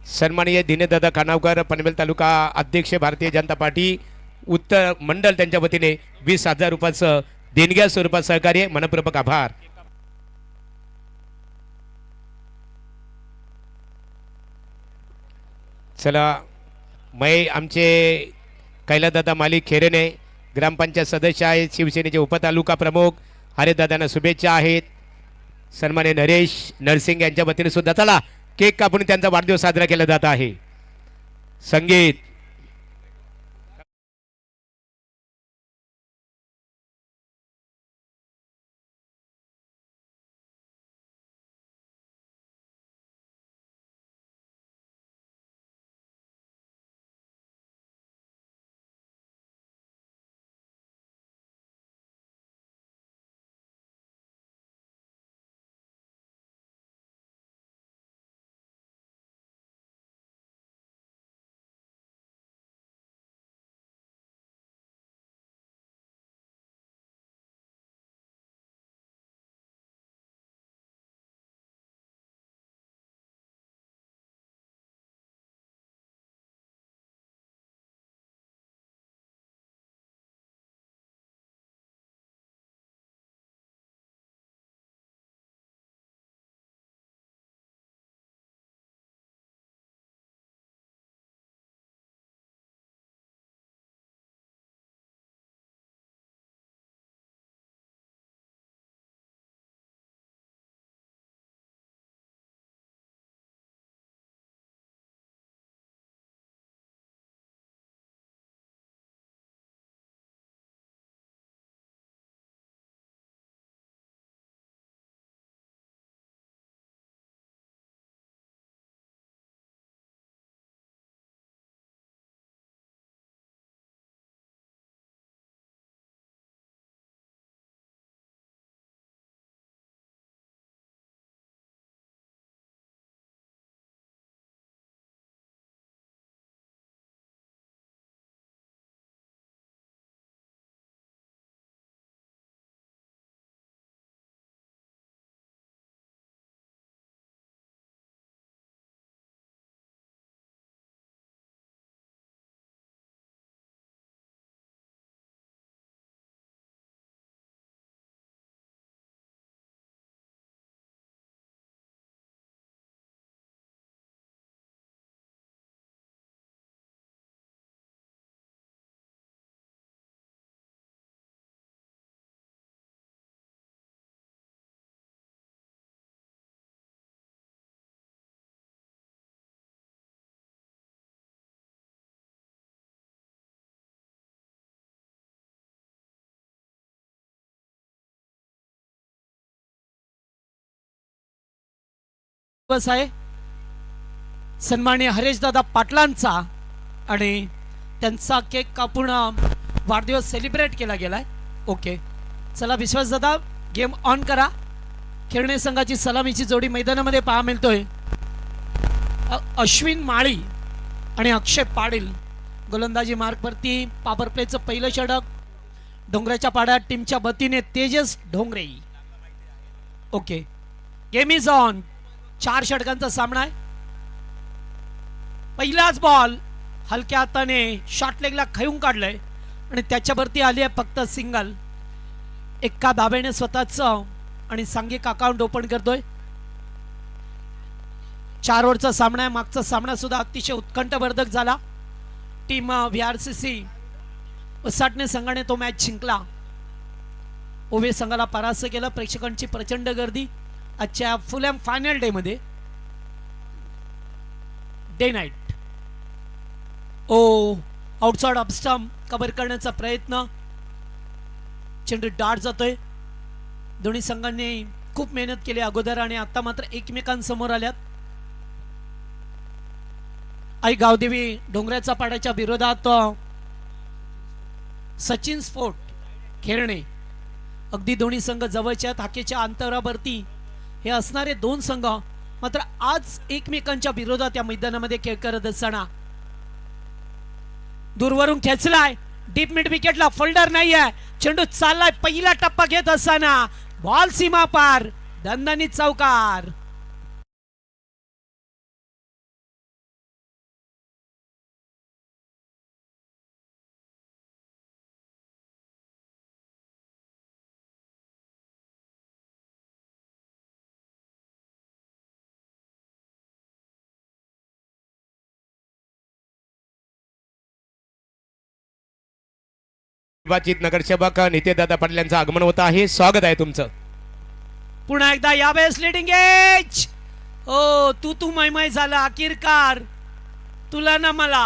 सन्माननीय दिनेशदादा खानावकर पनवेल तालुका अध्यक्ष भारतीय जनता पार्टी उत्तर मंडल त्यांच्या वतीने 20,000 रुपयाचं देणग्या स्वरूपात सहकार्य मनपूर्वक आभार। चला मै आमचे कैलासदादा मालिक खेरेने ग्रामपंचायत सदस्य आहेत, शिवसेनेचे उपतालुका प्रमुख हरिदादांना शुभेच्छा आहेत। सन्माननीय नरेश नरसिंग यांच्या वतीने सुद्धा चला केक कापून त्यांचा वाढदिवस साजरा केला जात आहे। संगीत दिवस आहे सन्माननीय हरेशदादा पाटलांचा आणि त्यांचा केक कापून वाढदिवस सेलिब्रेट केला गेलाय। ओके चला विश्वासदादा गेम ऑन करा। खेळणे संघाची सलामीची जोडी मैदानामध्ये पहा मिळतोय। अश्विन माळी आणि अक्षय पाटील गोलंदाजी मार्कवरती पॉवर प्लेचं पहिलं षटक डोंगराच्या पाड्यात टीमच्या वतीने Tejas Dhongre. Okay game is on. 4 षटकांचा सामना आहे। पहिलाच बॉल हलक्या हाताने शॉर्ट लेगला खेळून काढलंय आणि त्याच्यावरती आली आहे फक्त सिंगल। एका धाब्याने स्वतःचं आणि सांघिक अकाउंट ओपन करतोय। 4 ओव्हरचा सामना आहे। मागचा सामना सुद्धा अतिशय उत्कंठवर्धक झाला। टीम VRCC उसाटणे संघाने तो मॅच जिंकला। ओवे संघाला परास्त केलं। प्रेक्षकांची प्रचंड गर्दी आजच्या फुल एम फायनल डे मध्ये डे नाईट। ओ आउटसाइड ऑफ स्टंप कव्हर करण्याचा प्रयत्न। चेंडू डार्ट जातोय। दोन्ही संघांनी खूप मेहनत केली अगोदर आणि आता मात्र एकमेकांसमोर आल्यात। आई गावदेवी डोंगराच्या पाड्याच्या विरोधात सचिन स्पोर्ट खेळणे। अगदी दोन्ही संघ जवळच्या हाकेच्या अंतरावरती हे असणारे 2 संघ मात्र आज एकमेकांच्या विरोधात या मैदानामध्ये खेळ करत असताना दूरवरून खेचलाय। डीप मिड विकेटला फोल्डर नाहीये। चेंडू चाललाय पहिला टप्पा घेत असताना बॉल सीमा पार दणदणीत चौकार। निर्वाचित नगरसेवक नितेशदादा पाटील यांचं आगमन होत आहे. स्वागत आहे तुमचं. पुन्हा एकदा यावेळेस लीडिंग एज. ओ तू मैमय झाला अखेरकार. तुला ना मला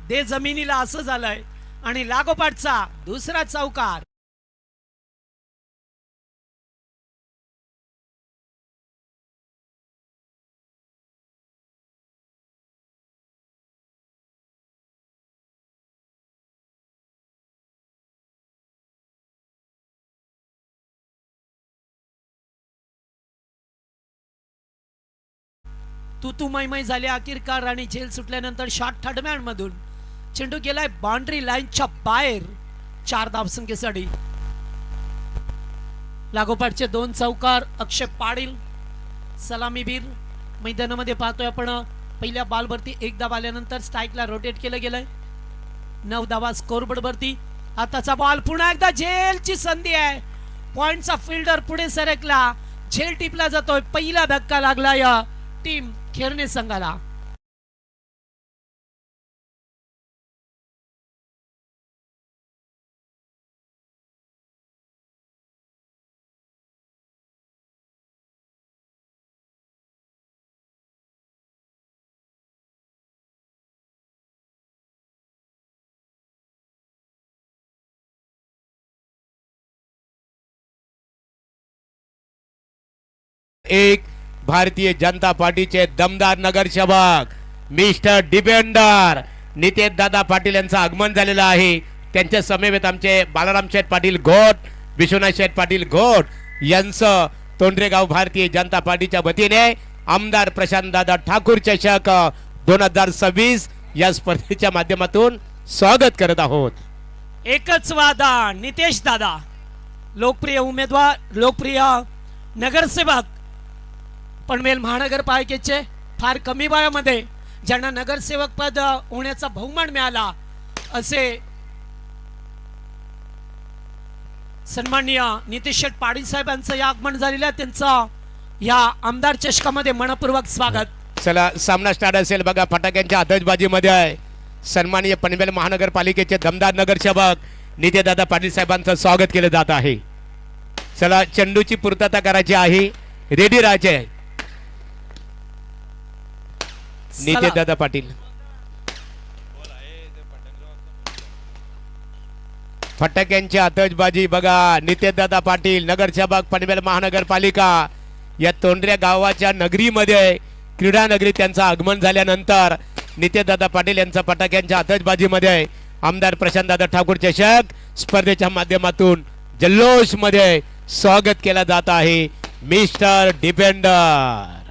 दे जमिनीला असं झालंय. आणि लागोपाठचा दुसरा चौकार. तू मैमय झाले अखेरकार आणि झेल सुटल्यानंतर शॉट थर्ड मॅन मधून चेंडू गेलाय बाउंड्री लाईनच्या बाहेर 4 धावसंख्येसाठी. लागोपाठचे 2 चौकार अक्षय पाटील सलामीवीर मैदानामध्ये पाहतोय आपण. पहिल्या बॉलवरती 1 धाव आल्यानंतर स्ट्राईकला रोटेट केलं गेलंय. 9 धावा स्कोरबोर्ड वरती. आताचा बॉल पुन्हा एकदा झेलची संधी आहे. पॉइंटचा फिल्डर पुढे सरकला. झेल टिपला जातोय. पहिला धक्का लागला या टीम खेरणे संघाला. एक भारतीय जनता पार्टीचे दमदार नगरसेवक मिस्टर डिपेंडर नितेशदादा पाटील यांचं आगमन झालेलं आहे. त्यांच्या समवेत आमचे बालाराम शेठ पाटील घोट, विश्वनाथ शेठ पाटील घोट यांचं तोंडरेगाव भारतीय जनता पार्टीच्या वतीने आमदार प्रशांतदादा ठाकूर चषक 2026 या स्पर्धेच्या माध्यमातून स्वागत करत आहोत. एकच वादा नितेश दादा लोकप्रिय उमेदवार, लोकप्रिय नगरसेवक पनवेल महानगरपालिकेचे फार कमी वयामध्ये ज्यांना नगरसेवक पद होण्याचा बहुमान मिळाला असे सन्माननीय नितेश शेठ पाटील साहेबांचं या आगमन झालेलं आहे. त्यांचं या आमदार चषकामध्ये मनपूर्वक स्वागत. चला सामना स्टार्ट असेल बघा. फटाक्यांच्या आतषबाजीमध्ये आहे सन्माननीय पनवेल महानगरपालिकेचे दमदार नगरसेवक नितेशदादा पाटील साहेबांचं स्वागत केलं जात आहे. चला चेंडूची पूर्तता करायची आहे. रेडी राहायचे नितेशदादा पाटील. फटाक्यांची आतषबाजी बघा. नितेशदादा पाटील नगरसेवक पनवेल महानगरपालिका या तोंडऱ्या गावाच्या नगरीमध्ये क्रीडा नगरी त्यांचं आगमन झाल्यानंतर नितेशदादा पाटील यांचा फटाक्यांच्या आतषबाजीमध्ये आमदार प्रशांतदादा ठाकूर चषक स्पर्धेच्या माध्यमातून जल्लोष मध्ये स्वागत केला जात आहे. मिस्टर डिपेंडर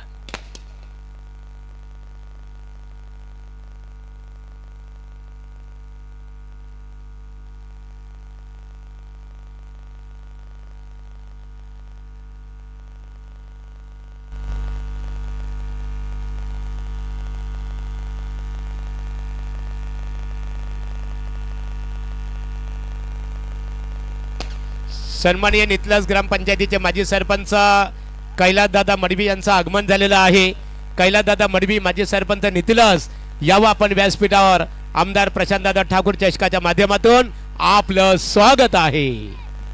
सन्माननीय नितलास ग्रामपंचायतीचे माजी सरपंच कैलासदादा मडवी यांचं आगमन झालेलं आहे. कैलासदादा मडवी माजी सरपंच नितलास यावं आपण व्यासपीठावर. आमदार प्रशांतदादा ठाकूर चषकाच्या माध्यमातून आपलं स्वागत आहे.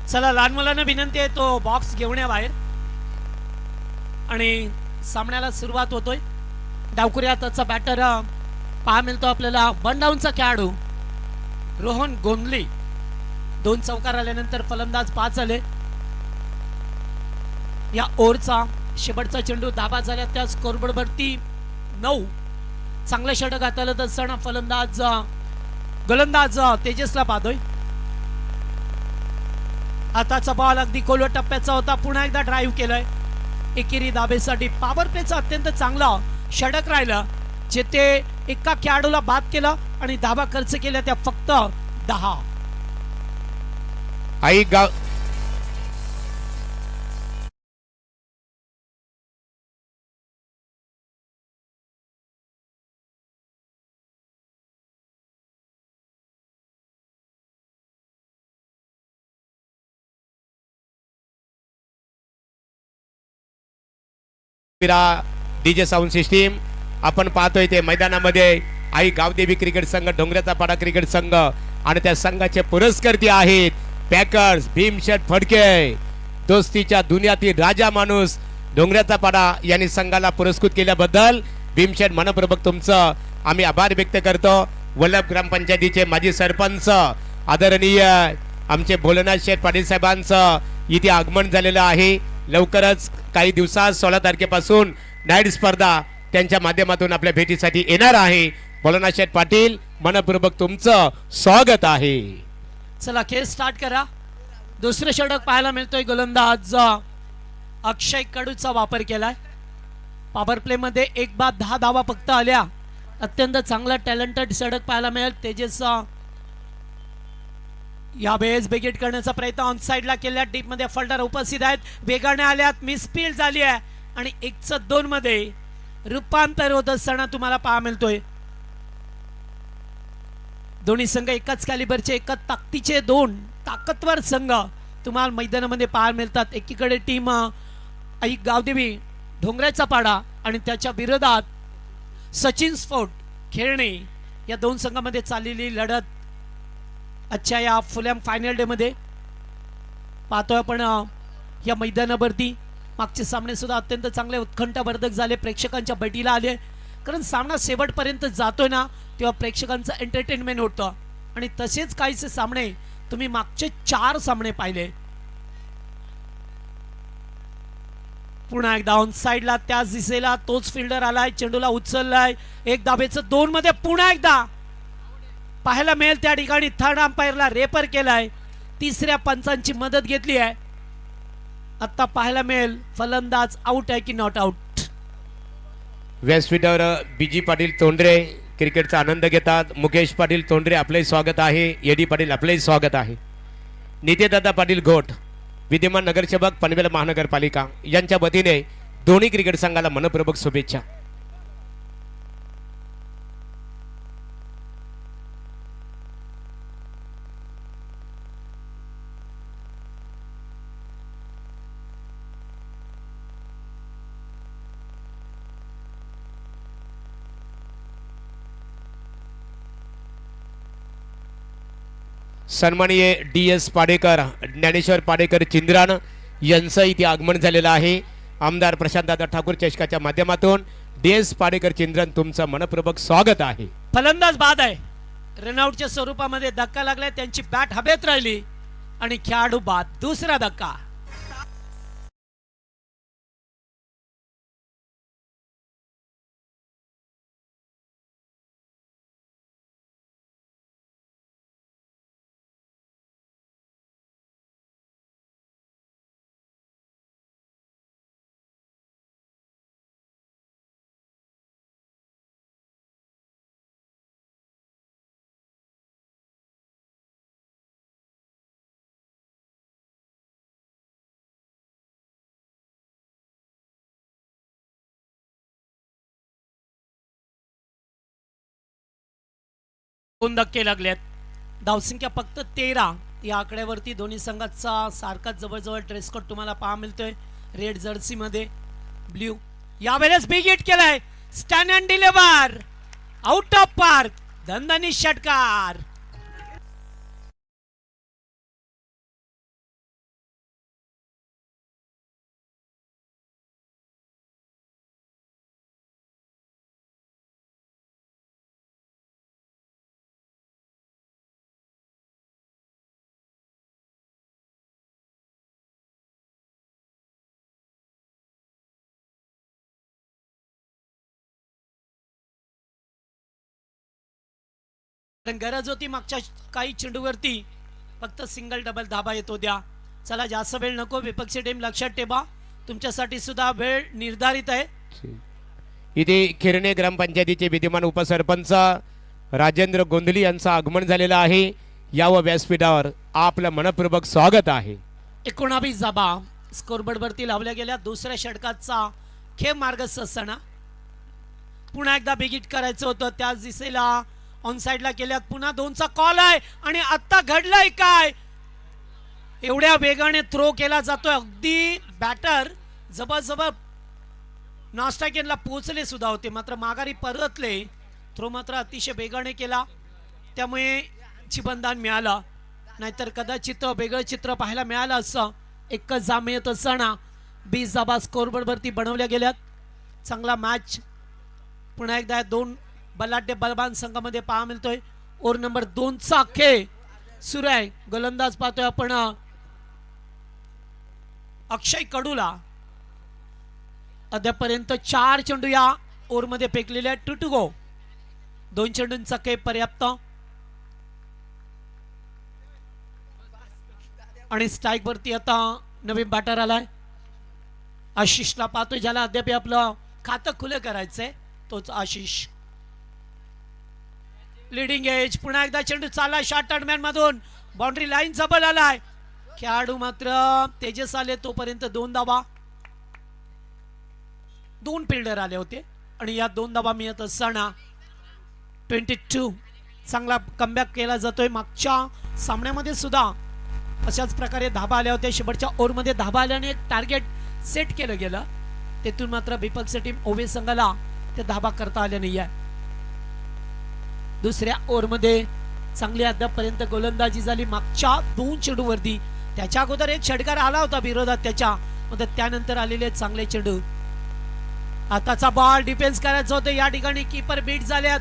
चला लहान मुलांना विनंती आहे तो बॉक्स घेऊन या बाहेर आणि सामन्याला सुरुवात होतोय. डावकुऱ्याचा बॅटर पहा मिळतो आपल्याला. 1 डाऊनचा खेळाडू रोहन गोंदली. 2 चौकार आल्यानंतर फलंदाज 5 आले. या ओव्हरचा शेवटचा चेंडू धाबा झाल्या. त्या स्कोरबोर्ड वरती 9. चांगलं षटक हाताळत असताना फलंदाज गोलंदाज तेजसला पाहतोय. आताचा बॉल अगदी खोलवर टप्प्याचा होता. पुन्हा एकदा ड्राईव्ह केलाय. एकेरी धाबेसाठी पॉवर प्लेचा अत्यंत चांगला षटक राहिला जिथे एका खेळाडूला बाद केला आणि धाबा खर्च केल्या त्या फक्त 10. आई गाव डीजे साऊंड सिस्टीम आपण पाहतोय ते मैदानामध्ये आई गावदेवी क्रिकेट संघ, डोंगराचा पाडा क्रिकेट संघ आणि त्या संघाचे पुरस्कर्ते आहेत पॅकर्स भीमशेठ फडके. दोस्तीच्या दुनियातील राजा माणूस डोंगराचा पाडा यांनी संघाला पुरस्कृत केल्याबद्दल भीमशेठ मनपूर्वक तुमचं आम्ही आभार व्यक्त करतो. वल्लभ ग्रामपंचायतीचे माजी सरपंच आदरणीय आमचे भोलेनाथ शेठ पाटील साहेबांचं इथे आगमन झालेलं आहे. लवकरच काही दिवसात 16 तारखेपासून नाईट स्पर्धा त्यांच्या माध्यमातून आपल्या भेटीसाठी येणार आहे. भोलेनाथ शेठ पाटील मनपूर्वक तुमचं स्वागत आहे. चला खेळ स्टार्ट करा. दुसरे षटक पाहायला मिळतोय. गोलंदाज अक्षय कडूचा वापर केलाय. पॉवर प्ले मध्ये 1 बाद 10 धावा फक्त आल्या. अत्यंत चांगला टॅलेंटेड षटक पाहायला मिळेल. तेजस या बेस बेगेट करण्याचा प्रयत्न ऑन साइडला केला. डीप मध्ये फल्डर उपस्थित आहेत. वेगाने आल्यात. मिसफील्ड झाली आहे आणि 1-2 मध्ये रूपांतर होत असताना तुम्हाला पाहायला मिळतोय. दोन्ही संघ एकाच कॅलिबरचे एकाच ताकदीचे 2 ताकदवर संघ तुम्हाला मैदानामध्ये पाहायला मिळतात. एकीकडे टीम आई गावदेवी डोंगराचा पाडा आणि त्याच्या विरोधात सचिन स्फोट खेळणे या 2 संघामध्ये चाललेली लढत आजच्या या फुलॅम फायनल डे मध्ये पाहतोय आपण. या मैदानावरती मागचे सामने सुद्धा अत्यंत चांगले उत्कंठावर्धक झाले. प्रेक्षकांच्या बैठीला आले. कारण सामना शेवटपर्यंत जातोय ना तेव्हा प्रेक्षकांचं एंटरटेनमेंट होतं. आणि तसेच काहीसे सामने तुम्ही मागचे 4 सामने पाहिले. पुन्हा एकदा ऑन साइडला त्याच दिशेला तोच फिल्डर आलाय. चेंडूला उचललाय. 1 धावेचं 2 मध्ये पुन्हा एकदा पाहायला मिळेल. त्या ठिकाणी थर्ड अंपायरला रेफर केलाय. तिसऱ्या पंचांची मदत घेतली आहे. आता पाहायला मिळेल फलंदाज आउट आहे की नॉट आउट. व्यासपीठावर बीजी पाटील तोंडरे क्रिकेटचा आनंद घेतात. मुकेश पाटील तोंडरे आपले स्वागत आहे. एडी पाटील आपले स्वागत आहे. नितेदादा पाटील घोट विद्यमान नगरसेवक पनवेल महानगरपालिका यांच्या वतीने दोन्ही क्रिकेट संघाला मनपूर्वक शुभेच्छा. सन्माननीय DS पाडेकर ज्ञानेश्वर पाडेकर चिंद्रान यांचं इथे आगमन झालेलं आहे. आमदार प्रशांतदादा ठाकूर चषकाच्या माध्यमातून DS पाडेकर चिंद्रन तुमचं मनपूर्वक स्वागत आहे. फलंदाज बाद आहे. रनआउटच्या स्वरूपामध्ये धक्का लागलाय. त्यांची बॅट हवेत राहिली आणि खेळाडू बाद. दुसरा धक्का. दोन धक्के लागलेत. धावसंख्या फक्त 13 या आकड्यावरती दोन्ही संघाचा सारखाच जवळजवळ ड्रेस कोड तुम्हाला पाहा मिळतोय. रेड जर्सी मध्ये ब्ल्यू. यावेळेस बिग हिट केलाय. Stan and deliver out of park. दणदणीत षटकार. गरज होती मागच्या काही चेंडूवरती फक्त सिंगल डबल धाबा येतो द्या. चला जास्त वेळ नको. विपक्षी टीम लक्षात ठेवा तुमच्यासाठी सुद्धा वेळ निर्धारित आहे. इथे खिरणे ग्रामपंचायतीचे विद्यमान उपसरपंच राजेंद्र गोंधली यांचं आगमन झालेलं आहे. यावं व्यासपीठावर आपलं मनपूर्वक स्वागत आहे. 19 धाबा स्कोरबोर्ड वरती लावल्या गेल्या. दुसऱ्या षटकाचा खेळ मार्गस्थ असताना पुन्हा एकदा बिगिट करायचं होतं. त्याच दिशेला ऑन साइडला केल्यात. पुन्हा 2चा कॉल आहे आणि आता घडलंय काय. एवढ्या वेगाने थ्रो केला जातोय. अगदी बॅटर जबरजबर नॉस्टॅकेनला पोहोचले सुद्धा होते मात्र माघारी परतले. थ्रो मात्र अतिशय वेगाने केला. त्यामुळे एकची बंधन मिळालं, नाहीतर कदाचित वेगळं चित्र पाहायला मिळालं असं. एकच जाम येत असताना 20 धाबा स्कोरबोर्डवरती बनवल्या गेल्यात. चांगला मॅच पुन्हा एकदा दोन बलाढ्य बलवान संघामध्ये पाहा मिळतोय. ओव्हर नंबर 2चा खेळ सुरू आहे. गोलंदाज पाहतोय आपण अक्षय कडूला. अद्यापर्यंत 4 चेंडू या ओव्हरमध्ये फेकलेले आहेत. 2 टू गो. 2 चेंडूंचा खेळ पर्याप्त. आणि स्ट्राईक वरती आता नवीन बॅटर आलाय. आशिषला पाहतोय, ज्याला अद्याप आपलं खातं खुलं करायचंय, तोच आशिष. Leading age. पुन्हा एकदा चेंडू चालला शॉर्ट टर्नमॅन मधून. बाउंड्री लाईन जबल आलाय. खेळाडू मात्र तेजस आले तोपर्यंत 2 धाबा. 2 फिल्डर आले होते आणि या 2 धाबा मिळत असताना 22 चांगला कमबॅक केला जातोय. मागच्या सामन्यामध्ये सुद्धा अशाच प्रकारे धाबा आल्या होत्या. शेवटच्या ओव्हरमध्ये धाबा आल्याने एक टार्गेट सेट केलं गेलं. तेथून मात्र विपक्ष टीम ओवे संघाला ते धाबा करता आले नाही आहे. दुसऱ्या ओव्हरमध्ये चांगली अद्यापपर्यंत गोलंदाजी झाली मागच्या 2 चेंडूवरती. त्याच्या अगोदर एक षटकार आला होता विरोधात त्याच्या, मग त्यानंतर आलेले चांगले चेंडू. आताचा बॉल डिफेन्स करायचा होतं. या ठिकाणी कीपर बीट झाल्यात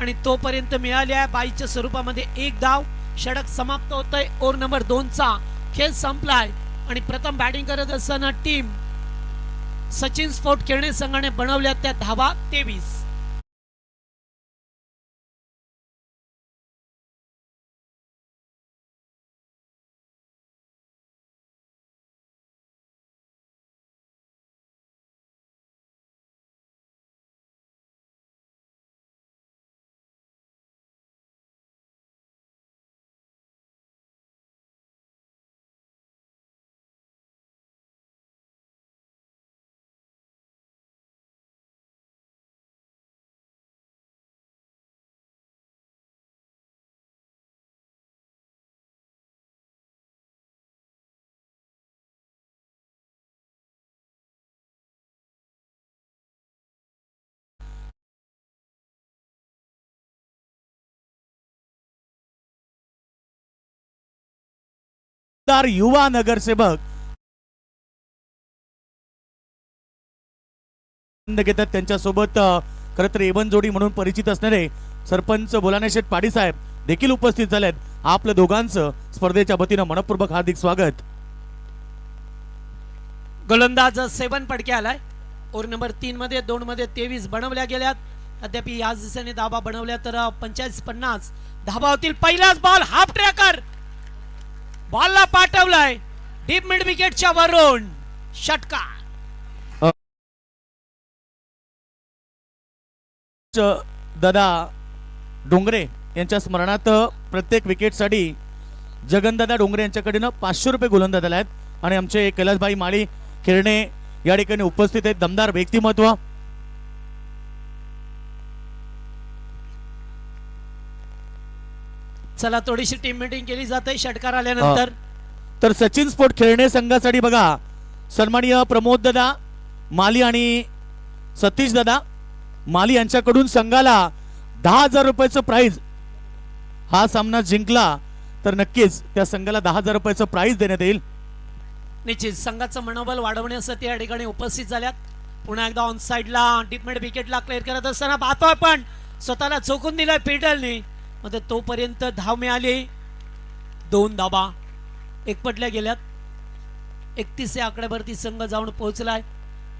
आणि तोपर्यंत मिळाल्या बाईच्या स्वरूपामध्ये 1 धाव. षटक समाप्त होतंय. ओव्हर नंबर 2चा खेळ संपलाय आणि प्रथम बॅटिंग करत असताना टीम सचिन स्पोर्ट खेळणे संघाने बनवल्या त्या धावा 23. युवा नगरसेवक घेतात. त्यांच्यासोबत खरं तर एवन जोडी म्हणून परिचित असणारे सरपंच बोलानेशेठ पाडी साहेब देखील उपस्थित झालेत. आपल्या दोघांचं स्पर्धेच्या वतीनं मनपूर्वक हार्दिक स्वागत. गोलंदाज 7 पडके आलाय. ओव्हर नंबर 3 मध्ये 2 मध्ये 23 बनवल्या गेल्यात. अद्याप याच दिशेने धाबा बनवल्या तर 45-50 धाबा होतील. पहिलाच बॉल हाफ ट्रॅकर बॉलला पाठवलाय डीप मिड विकेटच्या वरून. षटकार. दादा डोंगरे यांच्या स्मरणार्थ प्रत्येक विकेटसाठी जगनदादा डोंगरे यांच्याकडनं 500 रुपये गोलंदाज आले आहेत आणि आमचे कैलासभाई माळी खेळणे या ठिकाणी उपस्थित आहेत. दमदार व्यक्तिमत्व. चला थोडीशी टीम मीटिंग केली जाते षटकार आल्यानंतर. तर सचिन स्पोर्ट खेळणे संघासाठी बघा सन्माननीय प्रमोद दादा माली आणि सतीश दादा माली यांच्याकडून संघाला 10,000 रुपयाचं प्राइज. हा सामना जिंकला तर नक्कीच त्या संघाला 10,000 रुपयाचं प्राइज देण्यात येईल. निश्चित संघाचं मनोबल वाढवण्यासाठी या ठिकाणी उपस्थित झाल्यात. पुन्हा एकदा ऑन साइडला डीप मिड विकेटला क्लिअर करत असताना पाहतोय पण स्वतःला चोकून दिलाय फिल्डरने. मध्ये तोपर्यंत धाव मिळाली. 2 धाबा एकपटल्या गेल्यात. 31 या आकड्यावरती संघ जाऊन पोहोचलाय.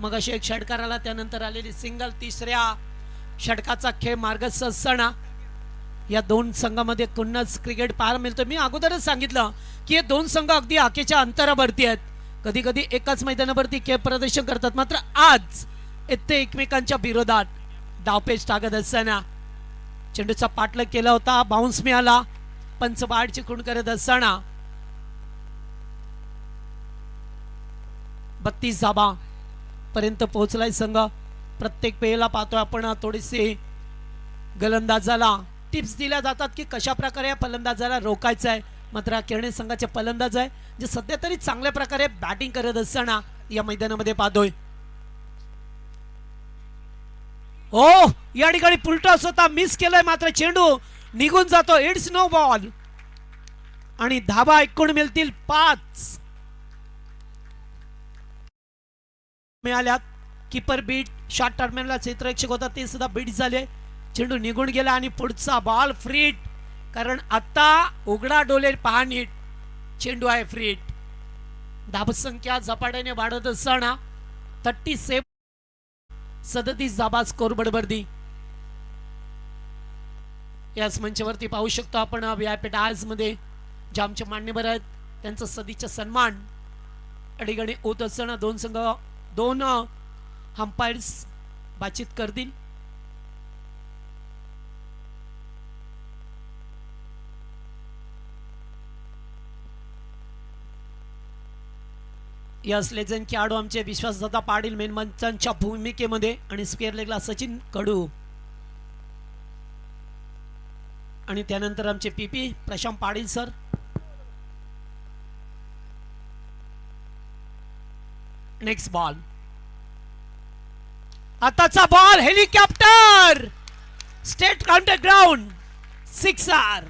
मग अशी एक षटकार आला, त्यानंतर आलेली सिंगल. तिसऱ्या षटकाचा खेळ मार्गस्थ असताना या 2 संघामध्ये कुणच क्रिकेट पाहायला मिळतो. मी अगोदरच सांगितलं की हे 2 संघ अगदी आखेच्या अंतरावरती आहेत. कधी कधी एकाच मैदानावरती खेळ प्रदर्शन करतात, मात्र आज येथे एकमेकांच्या विरोधात डावपेच टाकत असताना चेंडूचा पाठलाग केला होता. बाउन्स मिळाला. पंच बाडची खूण करत असताना 32 धाबा पर्यंत पोहोचलाय संघ. प्रत्येक वेळेला पाहतोय आपण थोडीशी गोलंदाजाला टिप्स दिल्या जातात की कशा प्रकारे या फलंदाजाला रोखायचं आहे. मात्र खेळणे संघाचे फलंदाज आहे जे सध्या तरी चांगल्या प्रकारे बॅटिंग करत असताना या मैदानामध्ये पाहतोय. हो या ठिकाणी पुलटॉस होता, मिस केलाय, मात्र चेंडू निघून जातो. इट्स नो बॉल आणि धाबा एकूण मिळतील 5 मिळाल्यात. कीपर बीट, शॉट टर्मिनलला क्षेत्ररक्षक होता ते सुद्धा बीट झाले. चेंडू निघून गेला आणि पुढचा बॉल फ्रीट, कारण आता उघडा डोले पहा नीट, चेंडू आहे फ्रीट. धाबसंख्या झपाट्याने वाढत असताना 37 धाबा स्कोर बडबर्दी. याच मंचावरती पाहू शकतो आपण व्यासपीठ आज मध्ये जे आमचे मान्यवर आहेत त्यांचा सदिच्छा सन्मान अडीगणी होत असताना दोन अंपायर्स बातचीत करतील. यस लेजन खेळाडू आमचे विश्वासदादा पाटील मेन मंचांच्या भूमिकेमध्ये आणि स्क्वेअर लेगला सचिन कडू आणि त्यानंतर आमचे PP Prashant Patil sir. Next ball, आताचा ball helicopter straight counter ground sixer.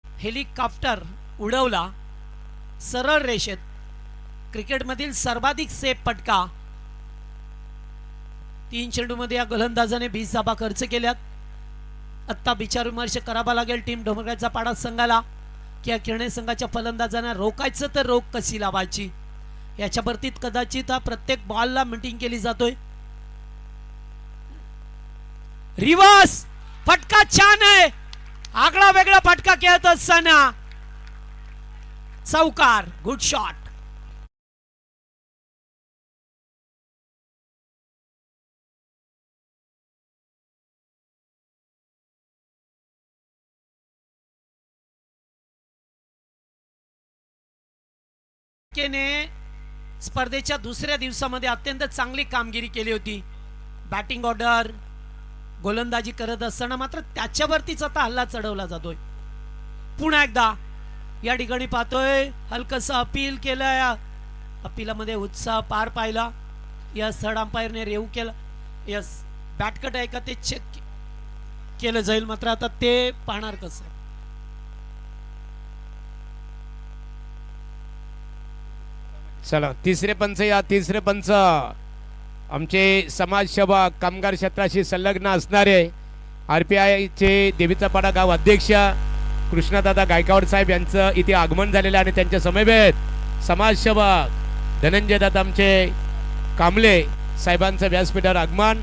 Helicopter उडवला सरळ रेषेत. क्रिकेटमधील सर्वाधिक सेफ फटका. 3 चेंडूमध्ये या गोलंदाजाने 20 धाबा खर्च केल्यात. आत्ता विचार विमर्श करावा लागेल टीम डोंगरगावचा पाडा संघाला की या किरणे संघाच्या फलंदाजांना रोखायचं तर रोख कशी लावायची याच्या बाबतीत कदाचित प्रत्येक बॉलला मीटिंग केली जातोय. रिवर्स फटका छान आहे, आगळा वेगळा फटका खेळत असताना चौकार. Good shot. ने स्पर्धेच्या दुसऱ्या दिवसामध्ये अत्यंत चांगली कामगिरी केली होती. बॅटिंग ऑर्डर गोलंदाजी करत असताना मात्र त्याच्यावरतीच आता हल्ला चढवला जातोय. पुन्हा एकदा या ठिकाणी पाहतोय हलकस अपील केलंय. अपीलामध्ये उत्साह पार पाहिला. यस थर्ड अंपायरने रेव्ह केला. यस बॅटकट आहे का ते चेक केलं जाईल, मात्र आता ते पाहणार कसं. चला तिसरे पंच या तिसरे पंच आमचे समाजसेवा कामगार क्षेत्राशी संलग्न असणारे RPIचे देवीचा पाडा गाव अध्यक्ष कृष्णदादा गायकवाड साहेब यांचं इथे आगमन झालेलं आणि त्यांच्या समवेत समाजसेवक धनंजय दादा आमचे कांबळे साहेबांचं व्यासपीठावर आगमन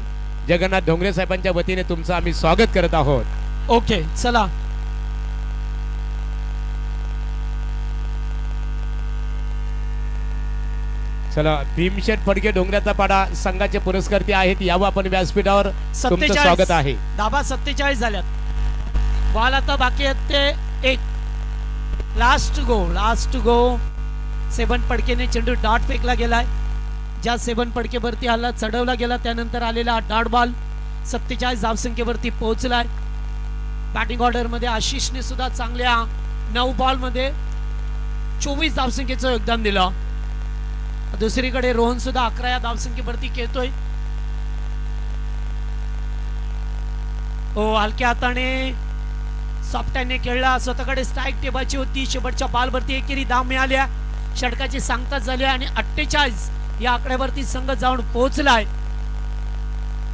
जगन्नाथ ढोंगरे साहेबांच्या वतीने तुमचं आम्ही स्वागत करत आहोत. ओके चला चला भीमशेठ फडके डोंगराचा पाडा संघाचे पुरस्कर्ते आहेत, यावं आपण व्यासपीठावर. तुमचं 47 स्वागत आहे. धाबा 47 झाल्यात. बॉल आता बाकी आहेत ते एक. लास्ट गो. सेवन पडकेने चेंडू डॉट फेकला गेलाय. ज्या सेवन पडकेवरती हल्ला चढवला गेला त्यानंतर आलेला डॉट बॉल 47 धावसंख्येवरती पोहोचलाय. बॅटिंग ऑर्डर मध्ये आशिषने सुद्धा चांगल्या 9 बॉल मध्ये 24 धावसंख्येचं योगदान दिलं. दुसरीकडे रोहन सुद्धा 11 या धावसंख्येवरती खेळतोय. हलक्या हाताने सॉफ्टने खेळला. स्वतःकडे स्ट्राईक टेबलची होती. शेवटच्या बॉलवरती एकेरी धाव मिळाल्या. षटकाची सांगता झाली आणि 48 या आकड्यावरती संघ जाऊन पोहोचलाय.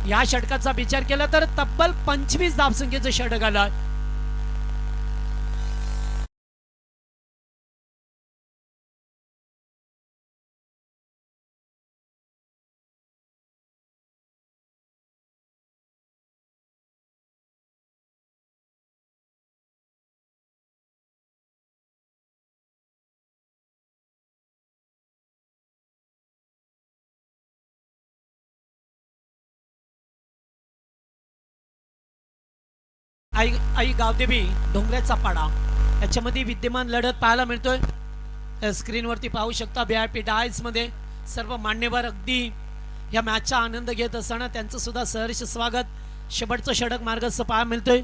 या षटकाचा विचार केला तर तब्बल 25 धावसंख्येचं षटक आलं. आई गावदेवी डोंगराचा पाडा याच्यामध्ये विद्यमान लढत पाहायला मिळतोय. स्क्रीनवरती पाहू शकता VIP डायस मध्ये सर्व मान्यवर अगदी या मॅचचा आनंद घेत असताना त्यांचं सुद्धा सहर्ष स्वागत. शेवटचं षटक मार्गस्थ पाहायला मिळतोय.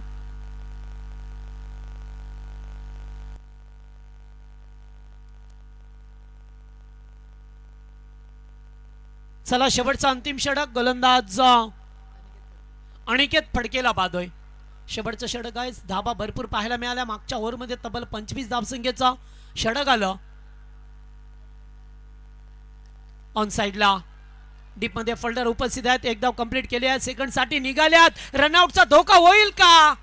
चला शेवटचा अंतिम षटक गोलंदाज अनिकेत फडकेला बादोय. शेवटचं षटक आहे. धाबा भरपूर पाहायला मिळाल्या. मागच्या ओव्हरमध्ये तब्बल 25 धावसंख्येचा षटक आलं. ऑन साइडला डीप मध्ये फोल्डर उपस्थित आहेत. एक धाव कंप्लीट केली आहे. सेकंड साठी निघाल्यात. रनआउटचा धोका होईल का?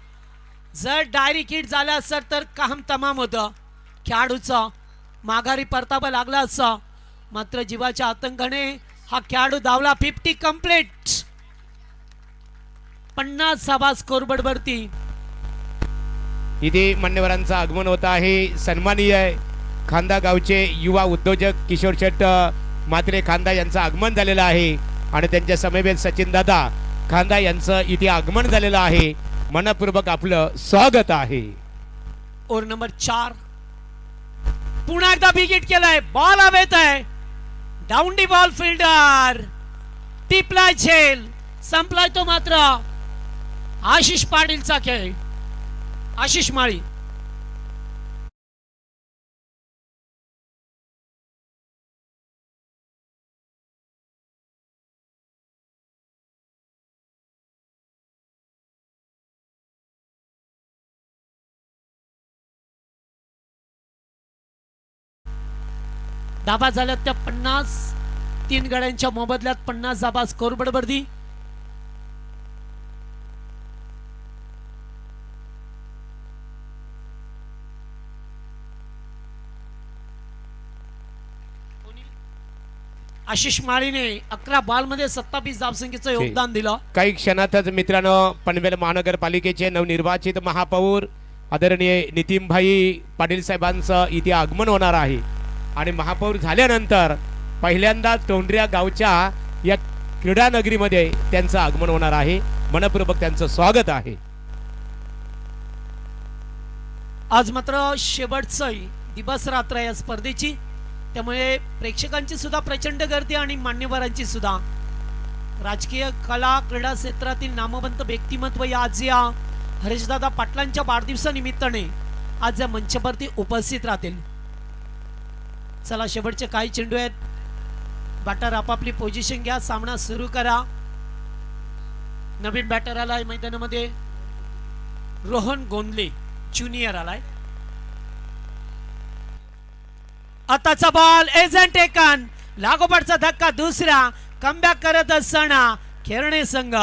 जर डायरेक्ट हिट झाला असत तर काम तमाम होतं. खेळाडूचा माघारी परतावा लागला असता, मात्र जीवाच्या आतंकाने हा खेळाडू धावला. 50 कंप्लीट. 50 धावा स्कोरबोर्ड वरती. इथे मान्यवरांचं आगमन होत आहे. सन्माननीय खांदा गावचे युवा उद्योजक किशोर शेट मात्रे खांदा यांचं आगमन झालेलं आहे आणि त्यांच्या समवेत सचिन दादा खांदा यांचं इथे आगमन झालेलं आहे. मनपूर्वक आपलं स्वागत आहे. Over number 4. पुन्हा एकदा विकेट केलाय. बॉल हवेत आहे. डाऊन दी बॉल फिल्डर टिपला झेल. संपलाय तो मात्र. आशिष पाटीलचा खेळ. आशिष माळी. धाबा झाल्यात त्या 50. 3 गड्यांच्या मोबदल्यात 50 धाबा स्कोरबोर्ड वरती. आशिष माळीने 11 बॉल मध्ये 27 धावसंख्येचं योगदान दिलं. काही क्षणातच मित्रांनो पनवेल महानगरपालिकेचे नवनिर्वाचित महापौर आदरणीय नितीनभाई पाटील साहेबांचं इथे आगमन होणार आहे आणि महापौर झाल्यानंतर पहिल्यांदा तोंडऱ्या गावच्या या क्रीडा नगरीमध्ये त्यांचं आगमन होणार आहे. मनपूर्वक त्यांचं स्वागत आहे. आज मात्र शेवटचं दिवस रात्र या स्पर्धेची, त्यामुळे प्रेक्षकांची सुद्धा प्रचंड गर्दी आणि मान्यवरांची सुद्धा. राजकीय कला क्रीडा क्षेत्रातील नामवंत व्यक्तिमत्व आज या हरेशदादा पाटलांच्या वाढदिवसानिमित्ताने आज या मंचावरती उपस्थित राहतील. चला शेवटचे काही चेंडू आहेत. बॅटर आपापली पोझिशन घ्या. सामना सुरू करा. नवीन बॅटर आलाय मैदानामध्ये. रोहन गोंदले ज्युनियर आलाय. आताचा बॉल एजंट टेकन. लागोपाठचा धक्का दुसरा. कमबॅक करत असताना खेरणे संघ.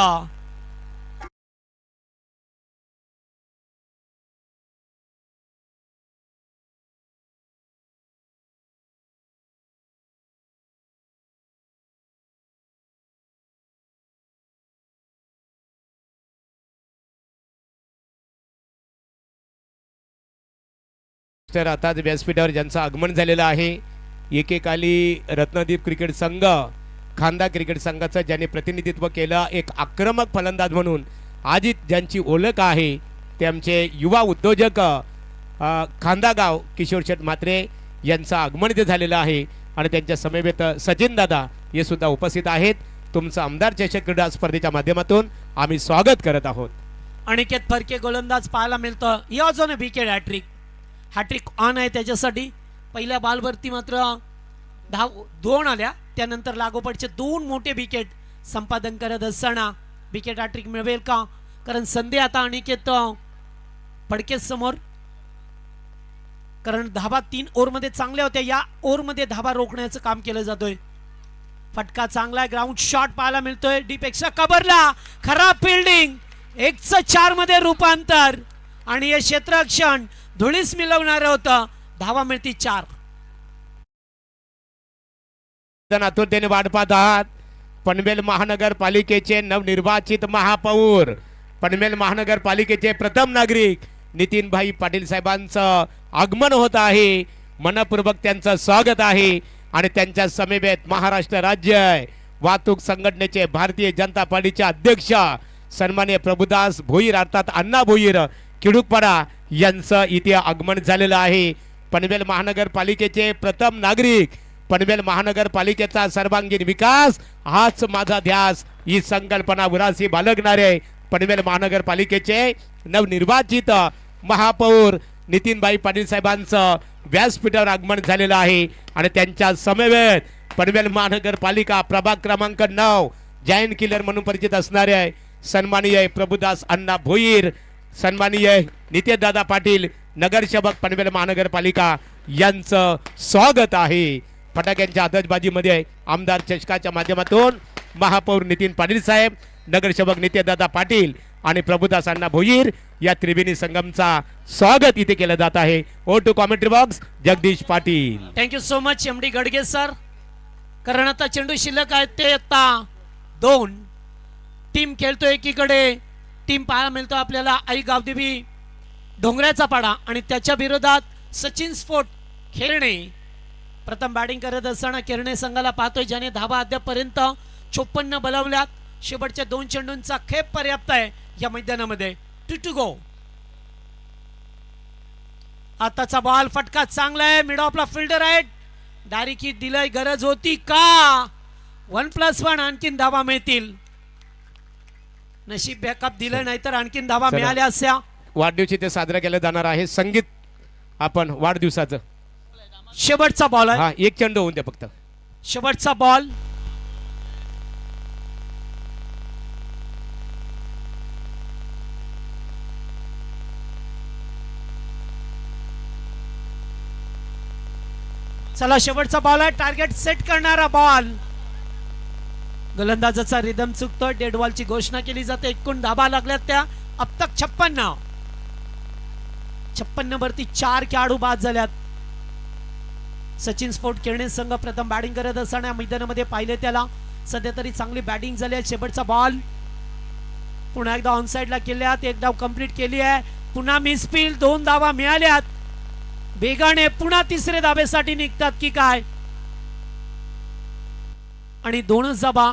तर आताच व्यासपीठावर ज्यांचं आगमन झालेलं आहे, एकेकाली रत्नदीप क्रिकेट संघ खांदा क्रिकेट संघाचं ज्यांनी प्रतिनिधित्व केलं, एक आक्रमक फलंदाज म्हणून आज ज्यांची ओळख आहे ते आमचे युवा उद्योजक खांदा गाव किशोर शेट म्हात्रे यांचं आगमन इथे झालेलं आहे आणि त्यांच्या समवेत सचिन दादा हे सुद्धा उपस्थित आहेत. तुमचं आमदार चषक क्रीडा स्पर्धेच्या माध्यमातून आम्ही स्वागत करत आहोत. अनिकेत फडके गोलंदाज पाहायला मिळतं. या जो विकेट हॅट्रिक ऑन आहे त्याच्यासाठी. पहिल्या बॉलवरती मात्र 2 आल्या. त्यानंतर लागोपाठचे 2 मोठे विकेट संपादन करत असताना विकेट हॅट्रिक मिळवेल का? कारण संधी आता अनिकेत फडके समोर. कारण धाबा 3 ओव्हरमध्ये चांगल्या होत्या. या ओव्हरमध्ये धाबा रोखण्याचं काम केलं जातोय. फटका चांगला. ग्राउंड शॉट पाहायला मिळतोय. डीपेक्षा कबरला. खराब फिल्डिंग. 104 मध्ये रूपांतर आणि हे क्षेत्ररक्षण धुळीस मिळवणार होतं. धावा मिळती 4. आतुरतेने वाट पाहत आहात पनवेल महानगरपालिकेचे नवनिर्वाचित महापौर, पनवेल महानगरपालिकेचे प्रथम नागरिक नितीनभाई पाटील साहेबांचं आगमन होत आहे. मनपूर्वक त्यांचं स्वागत आहे आणि त्यांच्या समवेत महाराष्ट्र राज्य वाहतूक संघटनेचे भारतीय जनता पार्टीचे अध्यक्ष सन्माननीय प्रभुदास भोईर अर्थात अण्णा भोईर किडुकपाडा यांचं इथे आगमन झालेलं आहे. पनवेल महानगरपालिकेचे प्रथम नागरिक, पनवेल महानगरपालिकेचा सर्वांगीण विकास हाच माझा ध्यास ही संकल्पना उरासी बाळगणारे पनवेल महानगरपालिकेचे नवनिर्वाचित महापौर नितीनभाई पाटील साहेबांचं व्यासपीठावर आगमन झालेलं आहे. आणि त्यांच्या समवेत पनवेल महानगरपालिका प्रभाग क्रमांक 9 जायंट किलर म्हणून परिचित असणारे सन्माननीय प्रभुदास अण्णा भोईर, सन्माननीय नितेशदादा पाटील नगरसेवक पनवेल महानगरपालिका यांचं स्वागत आहे. फटाक्यांच्या आतषबाजीमध्ये आमदार चषकाच्या माध्यमातून महापौर नितीन पाटील साहेब, नगरसेवक नितेशदादा पाटील आणि प्रभुदास अण्णा भोईर या त्रिवेणी संगमचा स्वागत इथे केलं जात आहे. ओ to commentary box Jagdish Patil. Thank you so much M D Gadge sir. कारण आता चेंडू शिल्लक आहेत ते आता 2 टीम खेळतो. एकीकडे टीम पाहायला मिळतो आपल्याला आई गावदेवी डोंगऱ्याचा पाडा आणि त्याच्या विरोधात सचिन स्पोर्ट खेळणे. प्रथम बॅटिंग करत असताना खेळणे संघाला पाहतोय ज्याने धावा अद्यापर्यंत 54 बोलावल्यात. शेवटच्या 2 चेंडूंचा खेप पर्याप्त आहे या मैदानामध्ये. 2 to go. आताचा बॉल फटका चांगला आहे. मिड ऑफला फिल्डर आहे. डायरेक्ट हिट दिलंय. गरज होती का? 1+1 आणखीन धावा मिळतील. नशीब बॅकअप दिलं नाहीतर आणखीन धावा चला. मिळाल्या असत्या. वाढदिवशी ते साजरा केलं जाणार आहे. संगीत आपण वाढदिवसाचं शेवटचा बॉल आहे. हा एक चेंडू होऊन द्या फक्त. शेवटचा बॉल. चला शेवटचा बॉल आहे. टार्गेट सेट करणारा बॉल. गोलंदाजाचा रिदम चुकतो. डेड बॉलची घोषणा केली जाते. एकूण धाबा लागल्यात त्या अब तक 56 वरती 4 खेळाडू बाद झाल्यात. सचिन स्पोर्ट खेळणे संघ प्रथम बॅटिंग करत असताना मैदानामध्ये पाहिले त्याला सध्या तरी चांगली बॅटिंग झाली आहे. शेवटचा बॉल पुन्हा एकदा ऑन साइडला केल्यात. एक धाव कंप्लीट केली आहे. पुन्हा मिसफील्ड. 2 धावा मिळाल्यात. वेगाने पुन्हा तिसरे धावेसाठी निघतात की काय आणि 2च धावा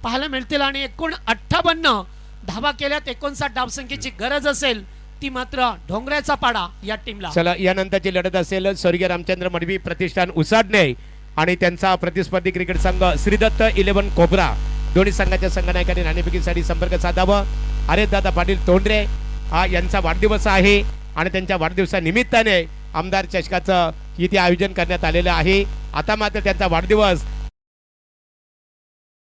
पाहायला मिळतील आणि एकूण 58 धावा केल्यात. 59 धावसंख्येची गरज असेल ती मात्र डोंगऱ्याचा पाडा या टीमला. चला यानंतरची लढत असेल स्वर्गीय रामचंद्र मडवी प्रतिष्ठान उसाडणे आणि त्यांचा प्रतिस्पर्धी क्रिकेट संघ श्रीदत्त 11 कोबरा. दोन्ही संघाच्या संघनायकांनी नाणेफेकीसाठी संपर्क साधावा. अरे दादा पाटील तोंडरे हा यांचा वाढदिवस आहे आणि त्यांच्या वाढदिवसानिमित्ताने आमदार चषकाचं इथे आयोजन करण्यात आलेलं आहे. आता मात्र त्यांचा वाढदिवस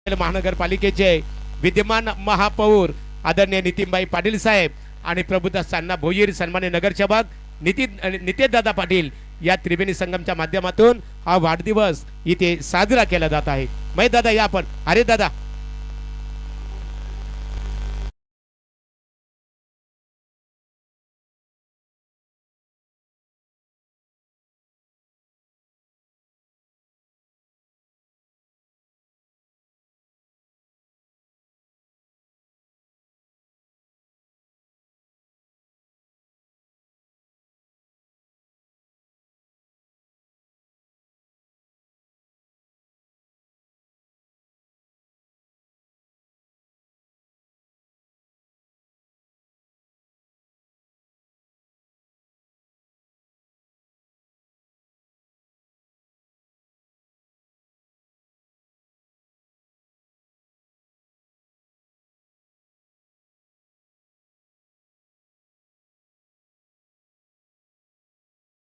महानगरपालिकेचे विद्यमान महापौर आदरणीय नितीनभाई पाटील साहेब आणि प्रभुदास अण्णा भोईर सन्मान्य नगरसेवक नितेशदादा पाटील या त्रिवेणी संगमच्या माध्यमातून हा वाढदिवस इथे साजरा केला जात आहे. महेश दादा या आपण. अरे दादा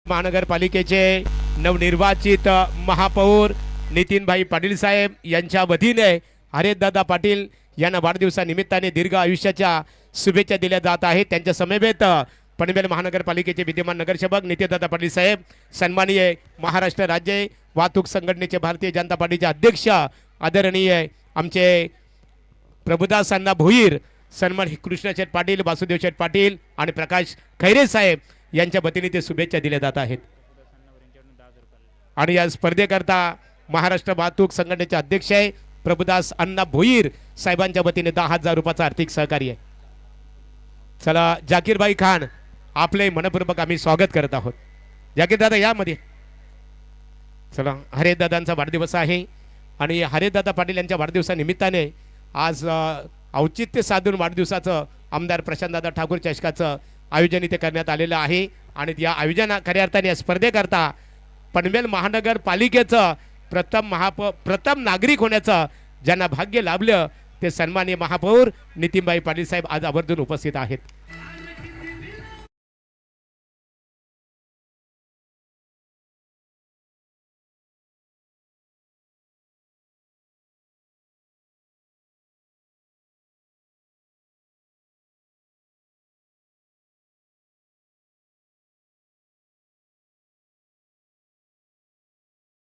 महानगरपालिकेचे नवनिर्वाचित महापौर नितीनभाई पाटील साहेब यांच्या वतीने हरेशदादा पाटील यांना वाढदिवसानिमित्ताने दीर्घ आयुष्याच्या शुभेच्छा दिल्या जात आहेत. त्यांच्या समवेत पनवेल महानगरपालिकेचे विद्यमान नगरसेवक नितेशदादा पाटील साहेब, सन्माननीय महाराष्ट्र राज्य वाहतूक संघटनेचे भारतीय जनता पार्टीचे अध्यक्ष आदरणीय आमचे प्रभुदास अण्णा भोईर, सन्माननीय कृष्णशेठ पाटील, वासुदेव शेठ पाटील आणि प्रकाश खैरे साहेब यांच्या वतीने ते शुभेच्छा दिल्या जात आहेत. आणि या स्पर्धेकरता महाराष्ट्र वाहतूक संघटनेचे अध्यक्ष आहे प्रभुदास अण्णा भोईर साहेबांच्या वतीने 10,000 रुपयाचं आर्थिक सहकार्य आहे. चला जाकीरभाई खान आपले मनपूर्वक आम्ही स्वागत करत आहोत. जाकीर दादा यामध्ये. चला हरेशदादांचा वाढदिवस आहे आणि हरेशदादा पाटील यांच्या वाढदिवसानिमित्ताने आज औचित्य साधून वाढदिवसाचं आमदार प्रशांतदादा ठाकूर चषकाचं आयोजन इथे करण्यात आलेलं आहे आणि या आयोजन खऱ्या अर्थाने या स्पर्धेकरता पनवेल महानगरपालिकेचं प्रथम नागरिक होण्याचं ज्यांना भाग्य लाभलं ते सन्माननीय महापौर नितीनबाई पाटील साहेब आज आवर्जून उपस्थित आहेत.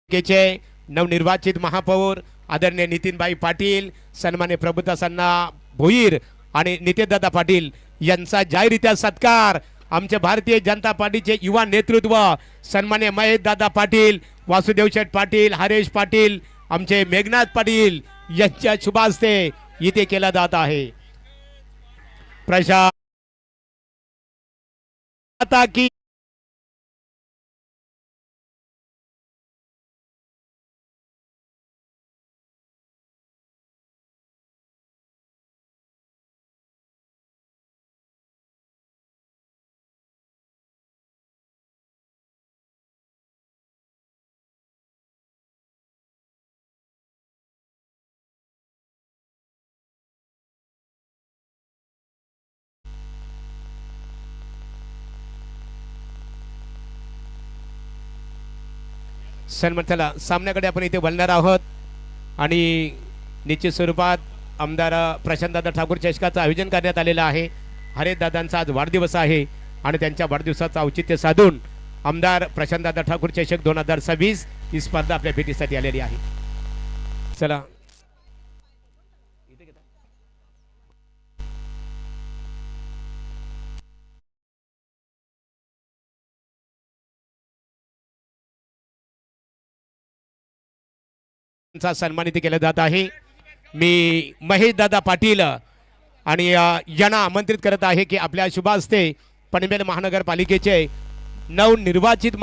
चे नवनिर्वाचित महापौर आदरणीय नितीनबाई पाटील, सन्मान्य प्रभुदास अण्णा भोईर आणि नितेशदादा पाटील यांचा जाहीररित्या सत्कार. आमचे भारतीय जनता पार्टीचे युवा नेतृत्व सन्मान्य महेश दादा पाटील, वासुदेव शेठ पाटील, हरेश पाटील, आमचे मेघनाथ पाटील यांच्या शुभ हस्ते इथे केला जात आहे. प्रशांत की सन्मानाला सामन्याकडे आपण इथे वळणार आहोत आणि निश्चित स्वरूपात आमदार प्रशांतदादा ठाकूर चषकाचं आयोजन करण्यात आलेलं आहे. हरेश दादांचा आज वाढदिवस आहे आणि त्यांच्या वाढदिवसाचं औचित्य साधून आमदार प्रशांतदादा ठाकूर चषक 2026 ही स्पर्धा आपल्या भेटीसाठी आलेली आहे. चला सन्मानित केलं जात आहे. मी महेश दादा पाटील आणि यांना आमंत्रित करत आहे की आपल्या शुभ हस्ते पनवेल महानगरपालिकेचे नवनिर्वाचित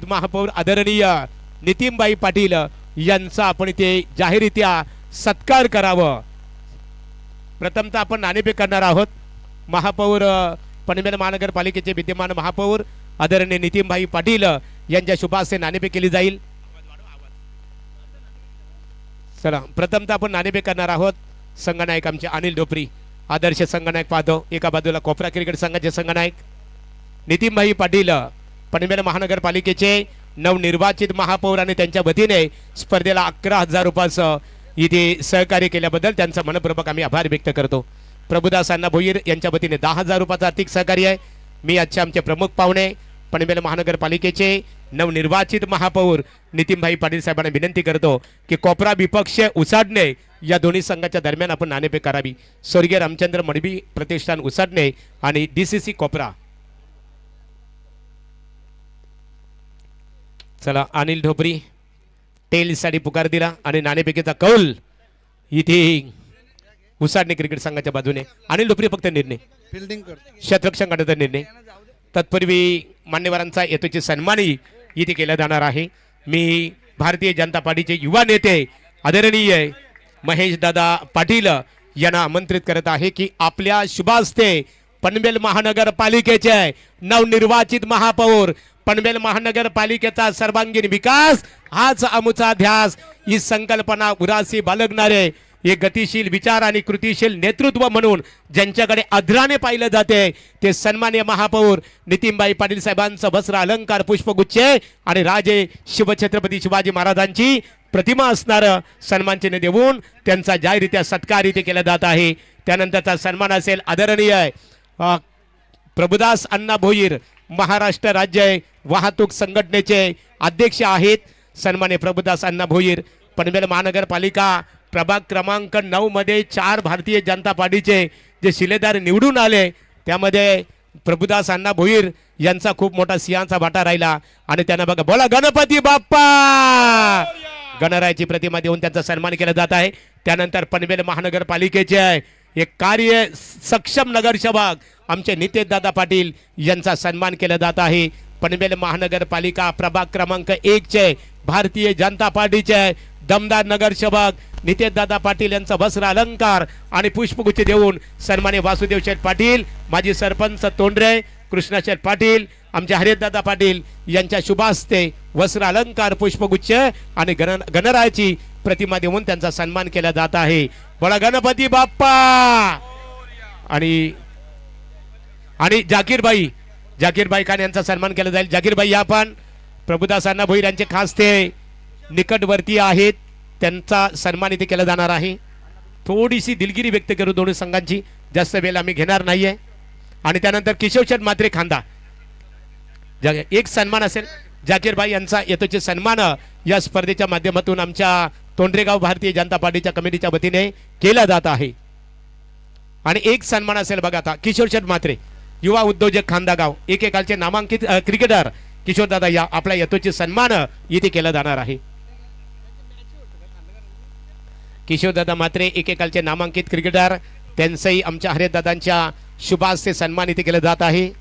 महापौर आदरणीय नितीनबाई पाटील यांचा आपण इथे जाहीररित्या सत्कार करावं. प्रथमतः आपण नाणेफेक करणार आहोत. महापौर पनवेल महानगरपालिकेचे विद्यमान महापौर आदरणीय नितीनबाई पाटील यांच्या शुभ हस्ते नाणेफेक केली जाईल. चला प्रथमतः आपण नाणेफेक करणार आहोत. संघनायक आमचे अनिल ढोपरी, आदर्श संघनायक पाहतो. एका बाजूला कोपरा क्रिकेट संघाचे संघनायक नितीनबाई पाटील, पनवेल महानगरपालिकेचे नवनिर्वाचित महापौर आणि त्यांच्या वतीने स्पर्धेला 11,000 रुपयाचं इथे सहकार्य केल्याबद्दल त्यांचा मनपूर्वक आम्ही आभार व्यक्त करतो. प्रभुदास अण्णा भोईर यांच्या वतीने 10,000 रुपयाचं आर्थिक सहकार्य आहे. मी आजचे आमचे प्रमुख पाहुणे पनवेल महानगरपालिकेचे नवनिर्वाचित महापौर नितीनभाई पाटील साहेबांना विनंती करतो की कोपरा विपक्ष उसाडणे या दोन्ही संघाच्या दरम्यान आपण नाणेफेक करावी. स्वर्गीय रामचंद्र मडवी प्रतिष्ठान उसाडणे आणि DCC कोपरा. चला अनिल ढोपरी टेलसाठी पुकार दिला आणि नाणेफेकीचा कौल इथे उसाडणे क्रिकेट संघाच्या बाजूने. अनिल ढोपरी फक्त निर्णय फिल्डिंग क्षेत्ररक्षण गटाचा निर्णय. तत्पूर्वी मान्यवरांचा यथोचित सन्मानही इथे केला जाणार आहे. मी भारतीय जनता पार्टीचे युवा नेते आदरणीय महेश दादा पाटील यांना आमंत्रित करत आहे की आपल्या शुभ हस्ते पनवेल महानगरपालिकेचे नवनिर्वाचित महापौर, पनवेल महानगरपालिकेचा सर्वांगीण विकास हाच आमचा ध्यास ही संकल्पना उरासी बाळगणारे एक गतिशील विचार आणि कृतिशील नेतृत्व म्हणून ज्यांच्याकडे आदराने पाहिलं जाते ते सन्माननीय महापौर नितीनबाई पाटील साहेबांचं वस्त्र अलंकार पुष्पगुच्छ आणि राजे शिवछत्रपती शिवाजी महाराजांची प्रतिमा असणारं सन्मान चिन्ह देऊन त्यांचा जाहीररित्या सत्कार इथे केला जात आहे. त्यानंतरचा सन्मान असेल आदरणीय प्रभुदास अण्णा भोईर, महाराष्ट्र राज्य वाहतूक संघटनेचे अध्यक्ष आहेत. सन्माननीय प्रभुदास अण्णा भोईर, पनवेल महानगरपालिका प्रभाग क्रमांक 9 मध्ये 4 भारतीय जनता पार्टीचे जे शिलेदार निवडून आले त्यामध्ये प्रभुदास अण्णा भोईर यांचा खूप मोठा सिंहाचा वाटा राहिला आणि त्यांना बघा बोला गणपती बाप्पा, गणरायाची प्रतिमा देऊन त्यांचा सन्मान केला जात आहे. त्यानंतर पनवेल महानगरपालिकेचे एक कार्य सक्षम नगरसेवक आमचे नितेशदादा पाटील यांचा सन्मान केला जात आहे. पनवेल महानगरपालिका प्रभाग क्रमांक 1 चे भारतीय जनता पार्टीचे दमदार नगरसेवक नितेशदादा पाटील यांचा वस्त्र अलंकार आणि पुष्पगुच्छ देऊन सन्मान्य वासुदेव शेठ पाटील, माजी सरपंच तोंडरे, कृष्णा शेठ पाटील, आमचे हरिदादा पाटील यांच्या शुभास्ते वस्त्र अलंकार, पुष्पगुच्छ आणि गणरायाची प्रतिमा देऊन त्यांचा सन्मान केला जात आहे. बोला गणपती बाप्पा. आणि जाकीरबाई खान यांचा सन्मान केला जाईल. जाकीरबाई या पण प्रभुदास अण्णा भोईर यांचे खास ते निकटवर्ती आहेत, त्यांचा सन्मान इथे केला जाणार आहे. थोडीशी दिलगिरी व्यक्त करू दोन्ही संघांची, जास्त वेळ आम्ही घेणार नाहीये. आणि त्यानंतर किशोरशेठ मात्रे खांदा एक सन्मान असेल. जाकीरबाई यांचा येतोचे सन्मान या स्पर्धेच्या माध्यमातून आमच्या तोंडरेगाव भारतीय जनता पार्टीच्या कमिटीच्या वतीने केला जात आहे. आणि एक सन्मान असेल बघा आता किशोरशेठ मात्रे युवा उद्योजक खांदागाव, एकेकालचे नामांकित क्रिकेटर किशोरदादा या आपल्या येतोचे सन्मान इथे केला जाणार आहे. किशोरदादा मात्रे एकेकालचे नामांकित क्रिकेटर, त्यांचंही आमच्या हरिदादांच्या शुभास्ते सन्मान इथे केला जात आहे.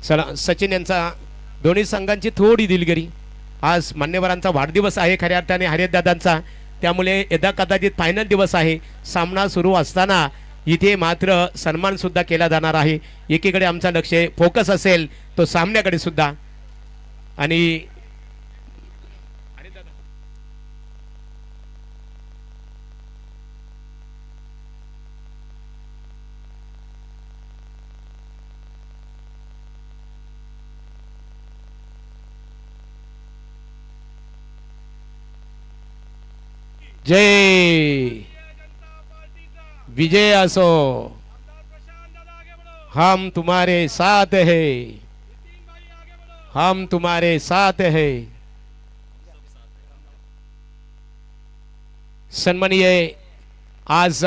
चला सचिन यांचा दोन्ही संघांची थोडी दिलगिरी, आज मान्यवरांचा वाढदिवस आहे खऱ्या अर्थाने हरिदादांचा, त्यामुळे यदा कदाचित फायनल दिवस आहे. सामना सुरू असताना इथे मात्र सन्मान सुद्धा केला जाणार आहे. एकीकडे आमचा लक्ष फोकस असेल तो सामन्याकडे सुद्धा. आणि जय विजय असो, हम तुम्हारे साथ है, हम तुम्हारे साथ है. सन्माननीय आज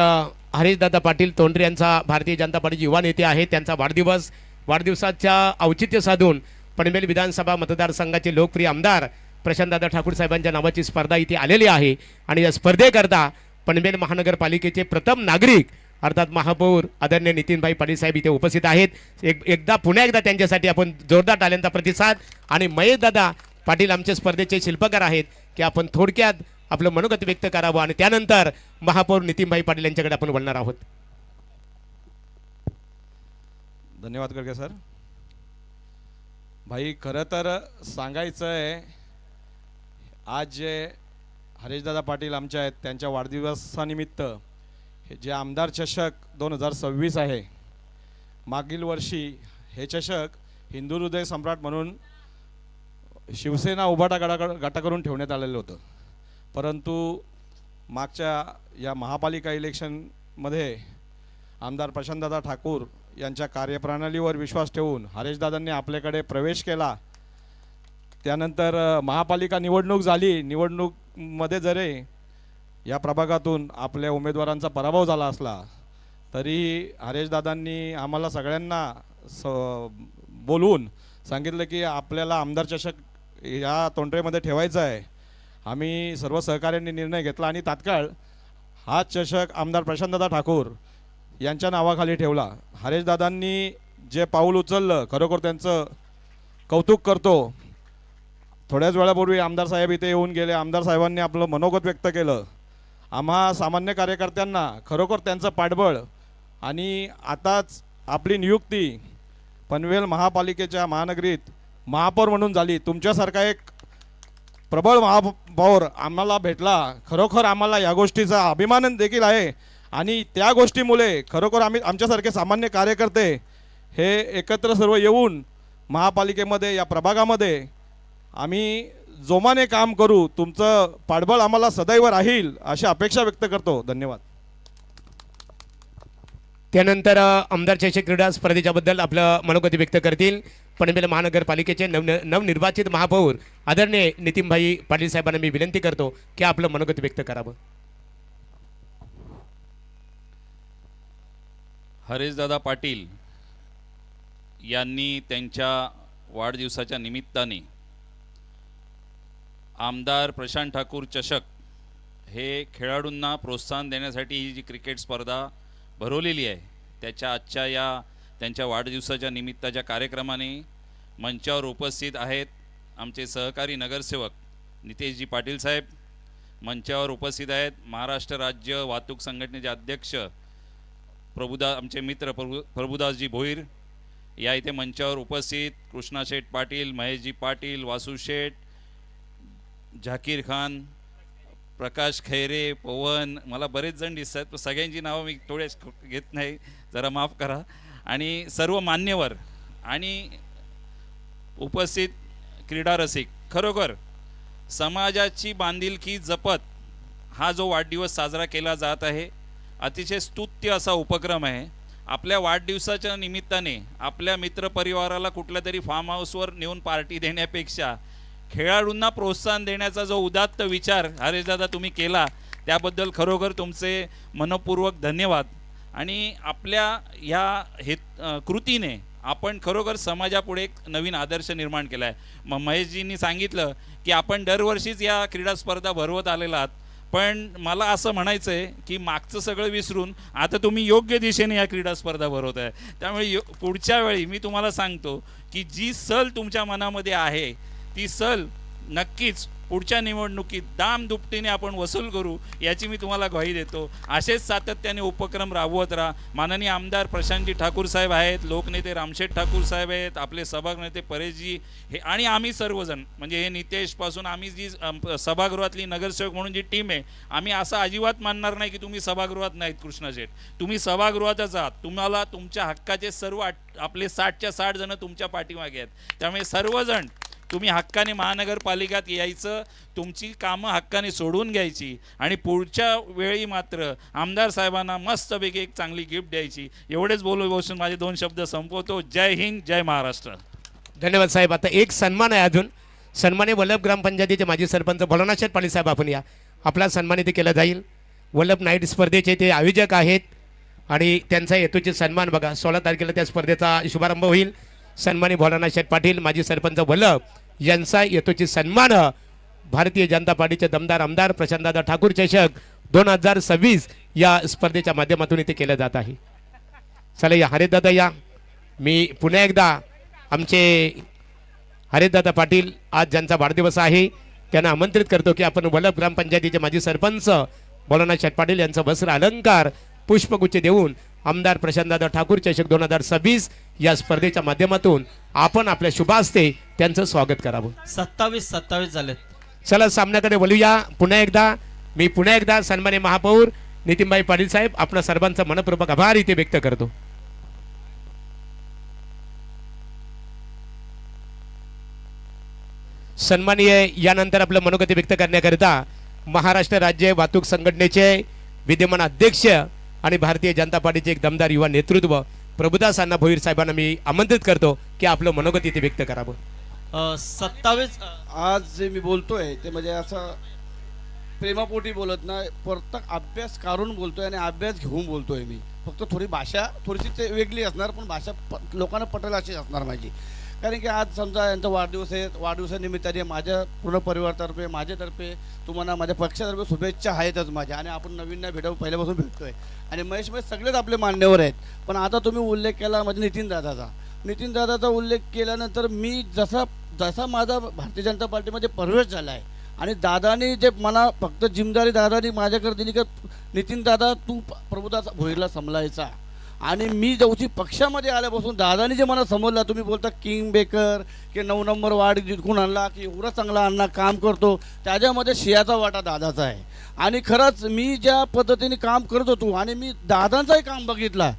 हरीशदादा पाटील तोंडरे यांचा भारतीय जनता पार्टीचे युवा नेते आहेत, त्यांचा वाढदिवसाच्या औचित्य साधून पनवेल विधानसभा मतदारसंघाचे लोकप्रिय आमदार प्रशांतदादा ठाकूर साहेबांच्या नावाची स्पर्धा इथे आलेली आहे. आणि या स्पर्धेकरता पनवेल महानगरपालिकेचे प्रथम नागरिक अर्थात महापौर आदरणीय नितीनभाई पाटील साहेब इथे उपस्थित आहेत. पुन्हा एकदा त्यांच्यासाठी आपण जोरदार टाळ्यांचा प्रतिसाद. आणि महेशदादा पाटील आमच्या स्पर्धेचे शिल्पकार आहेत की आपण थोडक्यात आपलं मनोगत व्यक्त करावं आणि त्यानंतर महापौर नितीनभाई पाटील यांच्याकडे आपण बोलणार आहोत. धन्यवाद करके सर. भाई खरं तर सांगायचं आहे, आज जे हरीशदादा पाटील आमचे आहेत त्यांच्या वाढदिवसानिमित्त हे जे आमदार चषक 2026 आहे, मागील वर्षी हे चषक हिंदू हृदय सम्राट म्हणून शिवसेना उभाटा गटाकडून ठेवण्यात आलेलं होतं. परंतु मागच्या या महापालिका इलेक्शनमध्ये आमदार प्रशांतदादा ठाकूर यांच्या कार्यप्रणालीवर विश्वास ठेवून हरीशदादांनी आपल्याकडे प्रवेश केला. त्यानंतर महापालिका निवडणूक झाली. निवडणूकमध्ये जरी या प्रभागातून आपल्या उमेदवारांचा पराभव झाला असला तरीही हरीशदादांनी आम्हाला सगळ्यांना बोलवून सांगितलं की आपल्याला आमदार चषक या तोंडरेमध्ये ठेवायचा आहे. आम्ही सर्व सहकाऱ्यांनी निर्णय घेतला आणि तात्काळ हा चषक आमदार प्रशांतदादा ठाकूर यांच्या नावाखाली ठेवला. हरीशदादांनी जे पाऊल उचललं खरोखर त्यांचं कौतुक करतो. थोड्याच वेळापूर्वी आमदार साहेब इथे येऊन गेले. आमदार साहेबांनी आपलं मनोगत व्यक्त केलं. आम्हा सामान्य कार्यकर्त्यांना खरोखर त्यांचं पाठबळ आणि आताच आपली नियुक्ती पनवेल महापालिकेच्या महानगरीत महापौर म्हणून झाली. तुमच्यासारखा एक प्रबळ महापौर आम्हाला भेटला. खरोखर आम्हाला या गोष्टीचा अभिमान देखील आहे आणि त्या गोष्टीमुळे खरोखर आमच्यासारखे सामान्य कार्यकर्ते हे एकत्र सर्व येऊन महापालिकेमध्ये या प्रभागामध्ये आम्ही जोमाने काम करू. तुमचं पाठबळ आम्हाला सदैव राहील अशी अपेक्षा व्यक्त करतो. धन्यवाद. त्यानंतर आमदार चषक क्रीडा स्पर्धेच्याबद्दल आपलं मनोगत व्यक्त करतील पनवेल महानगरपालिकेचे नवनिर्वाचित महापौर आदरणीय नितीनभाई पाटील साहेबांना मी विनंती करतो की आपलं मनोगत व्यक्त करावं. हरीशदादा पाटील यांनी त्यांच्या वाढदिवसाच्या निमित्ताने आमदार प्रशांत ठाकूर चषक हे खेळाडूंना प्रोत्साहन देण्यासाठी ही जी क्रिकेट स्पर्धा भरवलेली आहे त्याच्या आजच्या या त्यांच्या वाढदिवसाच्या निमित्ताच्या कार्यक्रमाने मंचावर उपस्थित आहेत आमचे सहकारी नगरसेवक नितेशजी पाटील साहेब, मंचावर उपस्थित आहेत महाराष्ट्र राज्य वाहतूक संघटनेचे अध्यक्ष आमचे मित्र प्रभुदासजी भोईर, या इथे मंचावर उपस्थित कृष्णा शेठ पाटील, महेशजी पाटील, वासू शेठ, झाकीर खान, प्रकाश खैरे, पवन, मला बरेच जण दिसत आहेत, सगळ्यांची नावं मी थोडे घेत नाही, जरा माफ करा. आणि सर्व मान्यवर आणि उपस्थित क्रीडा रसिक, खरोखर समाजाची बांधिलकी जपत हा जो वाढदिवस साजरा केला जात आहे अतिशय स्तुत्य असा उपक्रम आहे. आपल्या वाढदिवसाच्या निमित्ताने आपल्या मित्रपरिवाराला कुठल्या तरी फार्म हाऊसवर नेऊन पार्टी देण्यापेक्षा खेळाडूंना प्रोत्साहन देण्याचा जो उदात्त विचार हरेशदादा तुम्ही केला त्याबद्दल खरोखर तुमचे मनपूर्वक धन्यवाद. आणि आपल्या ह्या कृतीने आपण खरोखर समाजापुढे एक नवीन आदर्श निर्माण केला आहे. महेशजींनी सांगितलं की आपण दरवर्षीच या क्रीडा स्पर्धा भरवत आलेला आहात, पण मला असं म्हणायचं आहे की मागचं सगळं विसरून आता तुम्ही योग्य दिशेने या क्रीडा स्पर्धा भरवत आहे. त्यामुळे पुढच्या वेळी मी तुम्हाला सांगतो की जी सल तुमच्या मनामध्ये आहे ती सल नक्कीच पुढच्या निवडणुकीत दामदुपटीने आपण वसूल करू याची मी तुम्हाला ग्वाही देतो. असेच सातत्याने उपक्रम राबवत राहा. माननीय आमदार प्रशांतजी ठाकूर साहेब आहेत, लोकनेते रामशेठ ठाकूर साहेब आहेत, आपले सभागृह नेते परेशजी हे आणि आम्ही सर्वजण म्हणजे हे नितेशपासून आम्ही जी सभागृहातली नगरसेवक म्हणून जी टीम आहे आम्ही असं अजिबात मानणार नाही की तुम्ही सभागृहात नाहीत. कृष्णाशेठ तुम्ही सभागृहातच आहात. तुम्हाला तुमच्या हक्काचे सर्व आपले 60च्या 60 जण तुमच्या पाठीमागे आहेत. त्यामुळे सर्वजण तुम्ही हक्काने महानगरपालिकेत यायचं, तुमची कामं हक्काने सोडून घ्यायची आणि पुढच्या वेळी मात्र आमदार साहेबांना मस्तपैकी एक चांगली गिफ्ट द्यायची. एवढेच बोलून माझे 2 शब्द संपवतो. जय हिंद, जय महाराष्ट्र. धन्यवाद साहेब. आता एक सन्मान आहे अजून. सन्मान्य वल्लभ ग्रामपंचायतीचे माजी सरपंच भोलानाथ पाटील साहेब आपण या. आपला सन्मान इथे केला जाईल. वल्लभ नाईट स्पर्धेचे ते आयोजक आहेत आणि त्यांचा हेतूचे सन्मान बघा 16 तारखेला त्या स्पर्धेचा शुभारंभ होईल. सन्मान्य भोलानाथ पाटील माजी सरपंच वल्लभ यांचा येतोची सन्मान भारतीय जनता पार्टीचे दमदार आमदार प्रशांतदादा ठाकूर चषक 2026 या स्पर्धेच्या माध्यमातून इथे केलं जात आहे. चला या हरिदादा या. मी पुन्हा एकदा आमचे हरिदादा पाटील आज ज्यांचा वाढदिवस आहे त्यांना आमंत्रित करतो की आपण वल्लभ ग्रामपंचायतीचे माजी सरपंच भोलानाथ पाटील यांचा वस्त्र अलंकार पुष्पगुच्छ देऊन आमदार प्रशांतदादा ठाकूर चषक 2026 या स्पर्धेच्या माध्यमातून आपण आपल्या शुभास्ते त्यांचं स्वागत करावं. 27 झालेत. चला सामन्याकडे वळूया. पुन्हा एकदा सन्मान्य महापौर नितीनभाई पाटील साहेब आपल्या सर्वांचा मनपूर्वक आभार इथे व्यक्त करतो. सन्माननीय यानंतर आपलं मनोगत व्यक्त करण्याकरिता महाराष्ट्र राज्य वाहतूक संघटनेचे विद्यमान अध्यक्ष आणि भारतीय जनता पार्टीचे एक दमदार युवा नेतृत्व प्रभुदास अण्णा भोईर साहेबांना मी आमंत्रित करतो की आपलं मनोगत इथे व्यक्त करावं. 27 आज जे मी बोलतोय ते म्हणजे असं प्रेमापोटी बोलत नाही, प्रत्येक अभ्यास करून बोलतोय आणि अभ्यास घेऊन बोलतोय. मी फक्त थोडी भाषा थोडीशी वेगळी असणार, पण भाषा लोकांना पटेल अशी असणार माझी. कारण की आज समजा यांचा वाढदिवस आहे, वाढदिवसानिमित्ताने माझ्या पूर्ण परिवारातर्फे माझ्यातर्फे तुम्हाला माझ्या पक्षातर्फे शुभेच्छा आहेतच माझ्या. आणि आपण नवीन नाही भेटावं, पहिल्यापासून भेटतोय आणि महेश सगळेच आपले मान्यवर आहेत. पण आता तुम्ही उल्लेख केला म्हणजे नितीनदादाचा उल्लेख केल्यानंतर मी जसा माझा भारतीय जनता पार्टीमध्ये प्रवेश झाला आहे आणि दादानी जे मला फक्त जिम्मेदारी दादानी माझ्याकडे दिली की नितीनदादा तू प्रभुदास भोईरला सांभाळायचा. आणि मी जवळची पक्षामध्ये आल्यापासून दादानी जे मला समजलं, तुम्ही बोलता किंग बेकर की 9 नंबर वार्ड जिंकून आणला की एवढा चांगला अण्णा काम करतो, त्याच्यामध्ये शियाचा वाटा दादाचा आहे. आणि खरंच मी ज्या पद्धतीने काम करत होतो आणि मी दादांचाही काम बघितला,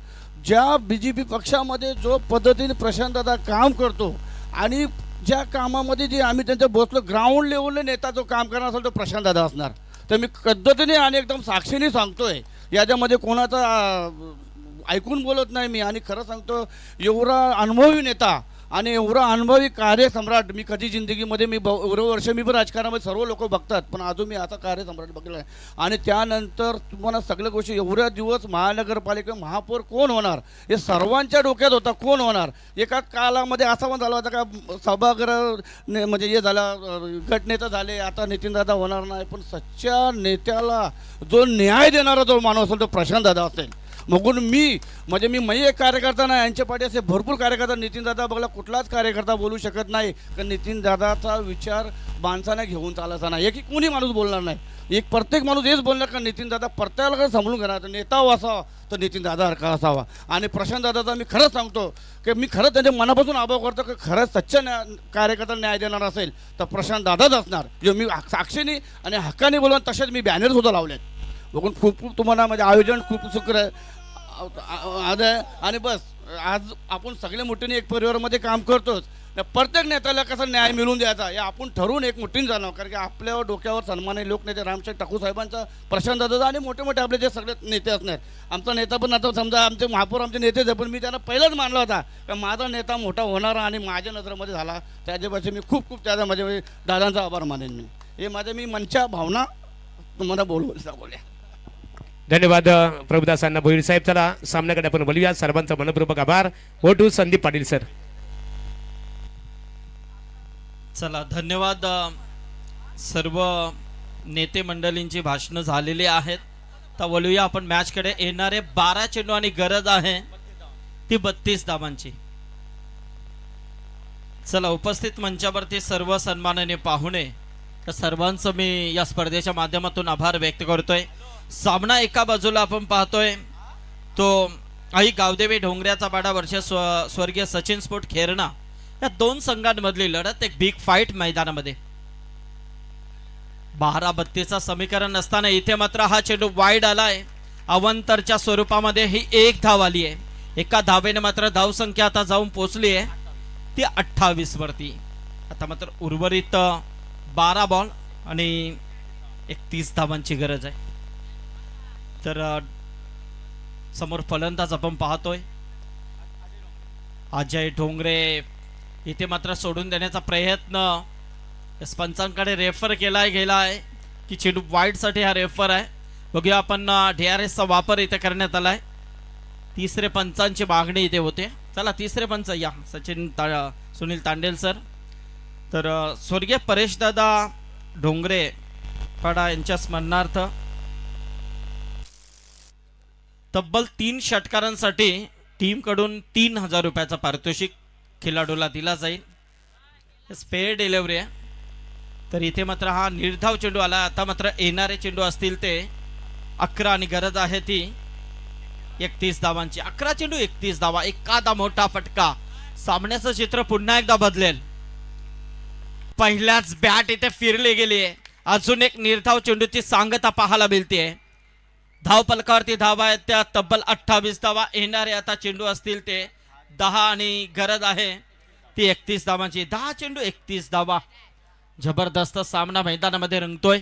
ज्या BJP पक्षामध्ये जो पद्धतीने प्रशांतदादा काम करतो आणि ज्या कामामध्ये जे आम्ही त्यांच्या बसलो ग्राउंड लेवलला नेता जो काम करणार असेल तो प्रशांतदादा असणार. तर मी पद्धतीने आणि एकदम साक्षीने सांगतोय, याच्यामध्ये कोणाचा ऐकून बोलत नाही मी. आणि खरं सांगतो एवढा अनुभवी नेता आणि एवढं अनुभवी कार्यसम्राट मी कधी जिंदगीमध्ये एवढं वर्ष मी पण राजकारणामध्ये सर्व लोक बघतात, पण अजून मी आता कार्यसम्राट बघितला आहे. आणि त्यानंतर तुम्हाला सगळ्या गोष्टी एवढ्या दिवस महानगरपालिका महापौर कोण होणार हे सर्वांच्या डोक्यात होता, कोण होणार. एका काळामध्ये असा पण झाला होता का सभागृह म्हणजे हे झालं गटनेता झाले, आता नितीनदादा होणार नाही. पण सच्च्या नेत्याला जो न्याय देणारा जो माणूस असेल तो प्रशांतदादा असेल. मगून मी एक कार्यकर्ता नाही, यांच्या पाठी असे भरपूर कार्यकर्ता. नितीनदादा बघला कुठलाच कार्यकर्ता बोलू शकत नाही का नितीनदादाचा विचार माणसाने घेऊन चालायचा नाही. एक कोणी माणूस बोलणार नाही, एक प्रत्येक माणूस हेच बोलणार का नितीनदादा प्रत्येकाला समजून घेणार. नेता असावा तर नितीनदादा सारखा असावा. आणि प्रशांतदादाचा मी खरंच सांगतो की मी खरंच त्यांच्या मनापासून आभार करतो की खरंच सच्चा कार्यकर्ता न्याय देणार असेल तर प्रशांतदादाच असणार. जे मी साक्षीने आणि हक्काने बोलून तसेच मी बॅनरसुद्धा लावलेत. बघून खूप खूप तुम्हाला म्हणजे आयोजन खूप सुखर आहे. आणि बस आज आपण सगळे मोठ्याने एक परिवारामध्ये काम करतोच. प्रत्येक नेत्याला कसा न्याय मिळून द्यायचा हे आपण ठरवून एक मोठीने जाणं. कारण की आपल्यावर डोक्यावर सन्मान्य लोकनेते रामशेठ ठाकूर साहेबांचा, प्रशांतदादा आणि मोठे मोठे आपले जे सगळे नेते असणार. आमचा नेता पण आता समजा आमचे महापौर आमचे नेतेच आहे, पण मी त्यांना पहिलाच मानला होता का माझा नेता मोठा होणारा आणि माझ्या नजरेमध्ये झाला. त्याच्यापाशी मी खूप खूप त्याचा माझ्या दादांचा आभार मानेन. मी हे माझ्या मी मनच्या भावना तुम्हाला बोलवल्या. धन्यवाद प्रभुदासांना भोईर साहेब. चला सामन्याकडे आपण बोलूया. सर्वांचा मनपूर्वक आभार. वोटू संदीप पाटील सर. चला धन्यवाद. सर्व नेते मंडळींची भाषणं झालेली आहेत. तर बोलूया आपण मॅचकडे. येणारे 12 चेंडू आणि गरज आहे ती 32 धावांची. चला उपस्थित मंचावरती सर्व सन्माननीय पाहुणे तर सर्वांचं मी या स्पर्धेच्या माध्यमातून आभार व्यक्त करतोय. सामना एका बाजूला आपण पाहतोय तो आई गावदेवी ढोंगऱ्याचा पाडा वर्षे स्वर्गीय सचिन स्पोर्ट खेरणा या दोन संघांमधली लढत एक बिग फाईट मैदानामध्ये. 12-32 समीकरण असताना इथे मात्र हा चेंडू वाईड आलाय. अवंतरच्या स्वरूपामध्ये ही एक धाव आली आहे. एका धावेने मात्र धावसंख्या आता जाऊन पोहोचली आहे ती 28 वरती. आता मात्र उर्वरित 12 बॉल आणि 31 धावांची गरज आहे. तर समोर फलंदाज आपण पाहतोय अजय ढोंगरे. इथे मात्र सोडून देण्याचा प्रयत्न पंचांकडे रेफर गेलाय की चेंडू वाईड साठी हा रेफर आहे. बघूया आपण DRS चा वापर इथे करण्यात आलाय. तिसरे पंचांची मागणी इथे होते. चला तिसरे पंच या सुनील तांडेल सर. तर स्वर्गीय परेशदादा ढोंगरे पाडा यांच्या स्मरणार्थ तब्बल 3 षटकारांसाठी टीम कडून 3000 रुपयाचा पारितोषिक खेळाडूला दिला जाईल. स्पेअर डिलिव्हरी आहे. तर इथे मात्र हा निर्धाव चेंडू आला. आता मात्र येणारे चेंडू असतील ते 11 आणि गरज आहे ती 31 धावांची. 11 चेंडू 31 धावा. एखादा मोठा फटका सामन्याचं चित्र पुन्हा एकदा बदलेल. पहिल्याच बॅट इथे फिरली गेली आहे. अजून एक निर्धाव चेंडूची सांगता पाहायला मिळते. धाव पलकावरती धावा आहेत त्या तब्बल 28 धावा. येणारे आता चेंडू असतील ते 10 आणि गरज आहे ती 31 धावांची. 10 चेंडू 31 धावा. जबरदस्त सामना मैदानामध्ये रंगतोय.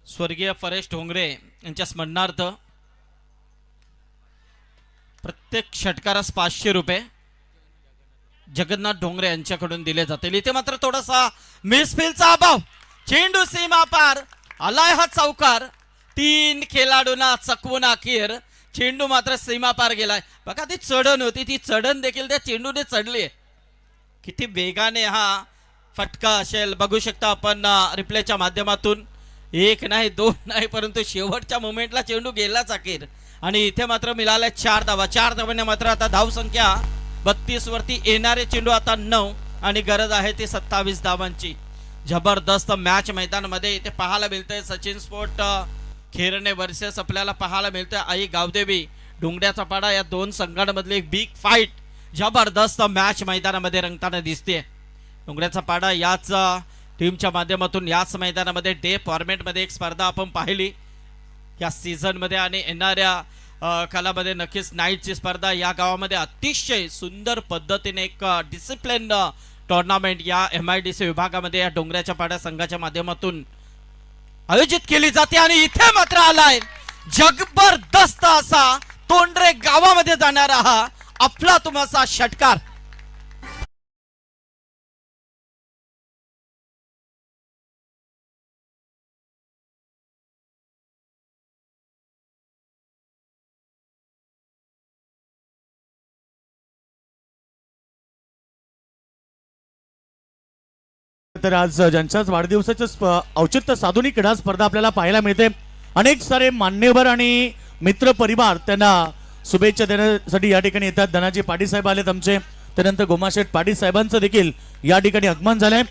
स्वर्गीय परेश ढोंगरे यांच्या स्मरणार्थ प्रत्येक षटकारास 500 रुपये जगन्नाथ ढोंगरे यांच्याकडून दिले जातील. इथे मात्र थोडासा मिसफिलचा अभाव. चेंडू सीमा पार आलाय हा चौकार. 3 खेळाडूंना चकवून अखेर चेंडू मात्र सीमा पार गेलाय. बघा ती चढण होती, ती चढण देखील त्या चेंडूने चढली. किती वेगाने हा फटका असेल बघू शकता आपण रिप्लेच्या माध्यमातून. 1 नाही 2 नाही परंतु शेवटच्या मोमेंटला चेंडू गेलाच अखेर. आणि इथे मात्र मिळाल्या 4 धावा. 4 धावांनी मात्र आता धाव संख्या 32 वरती. येणारे चेंडू आता 9 आणि गरज आहे ती 27 धावांची. जबरदस्त मॅच मैदानामध्ये इथे पाहायला मिळतंय. सचिन स्पोर्ट खेरणे वर्सेस आपल्याला पाहायला मिळतंय आई गावदेवी डोंगऱ्याचा पाडा या दोन संघांमधली एक बिग फाईट जबरदस्त मॅच मैदानामध्ये रंगताना दिसते. डोंगऱ्याचा पाडा याच टीमच्या माध्यमातून याच मैदानामध्ये डे फॉर्मॅटमध्ये एक स्पर्धा आपण पाहिली या सीझनमध्ये. आणि येणाऱ्या कालामध्ये नक्कीच नाईटची स्पर्धा या गावामध्ये अतिशय सुंदर पद्धतीने एक डिसिप्लिन टुर्नामेंट या MIDC विभागामध्ये या डोंगऱ्याच्या पाड्या संघाच्या माध्यमातून आयोजित केली जाते आणि इथे मात्र आलाय जबरदस्त असा तोंडरे गावामध्ये जाणारा हा अफलातून असा षटकार. तर आज ज्यांच्याच वाढदिवसाचं औचित्य साधून ही क्रीडा स्पर्धा आपल्याला पाहायला मिळते. अनेक सारे मान्यवर आणि मित्र परिवार त्यांना शुभेच्छा देण्यासाठी या ठिकाणी येतात. धनाजी पाटील साहेब आलेत आमचे, त्यानंतर गोमाशेठ पाटील साहेबांचं देखील या ठिकाणी आगमन झालंय.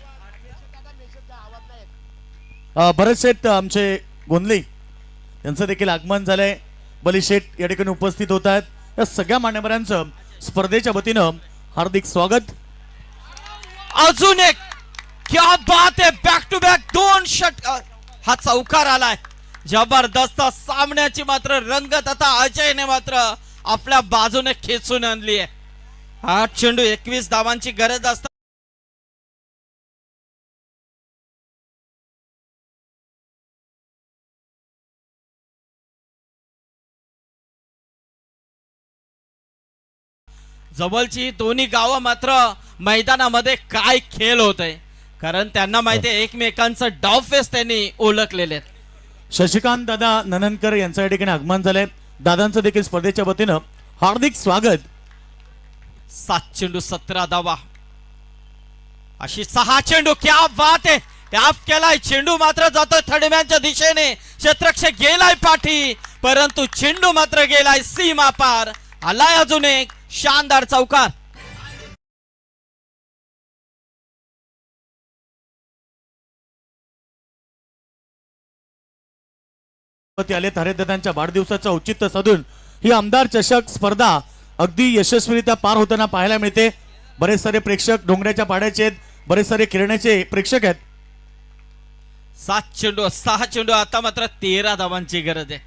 भरत शेठ आमचे गोंधले यांचं देखील आगमन झालंय. बली शेठ या ठिकाणी उपस्थित होत आहेत. या सगळ्या मान्यवरांचं स्पर्धेच्या वतीनं हार्दिक स्वागत. अजून एक क्या बात आहे, बॅक टू बॅक दोन षटकार. हा चौकार आलाय जबरदस्त. सामन्याची मात्र रंगत आता अजयने मात्र आपल्या बाजूने खेचून आणली आहे. 8 चेंडू 21 धावांची गरज असते. जवळची दोन्ही गावं मात्र मैदानामध्ये काय खेळ होत आहे, कारण त्यांना माहिती आहे एकमेकांचं डावफेस त्यांनी ओळखलेले आहेत. शशिकांत दादा नननकर यांचं या ठिकाणी आगमन झालंय. दादांचं देखील स्पर्धेच्या वतीनं हार्दिक स्वागत. 7 चेंडू 17 धावा अशी 6 चेंडू. क्या बात आहे, टॅप केलाय चेंडू मात्र जातोय थडम्यांच्या दिशेने. क्षेत्ररक्षक गेलाय पाठी, परंतु चेंडू मात्र गेलाय सीमा पार. आलाय अजून एक शानदार चौकार. आले तारेदादांच्या वाढदिवसाचं औचित्य साधून ही आमदार चषक स्पर्धा अगदी यशस्वीरित्या पार होताना पाहायला मिळते. बरेच सारे प्रेक्षक डोंगराच्या पाड्याचे आहेत, बरेच सारे खेळण्याचे प्रेक्षक आहेत. 7 चेंडू 6 चेंडू आता मात्र 13 धावांची गरज आहे.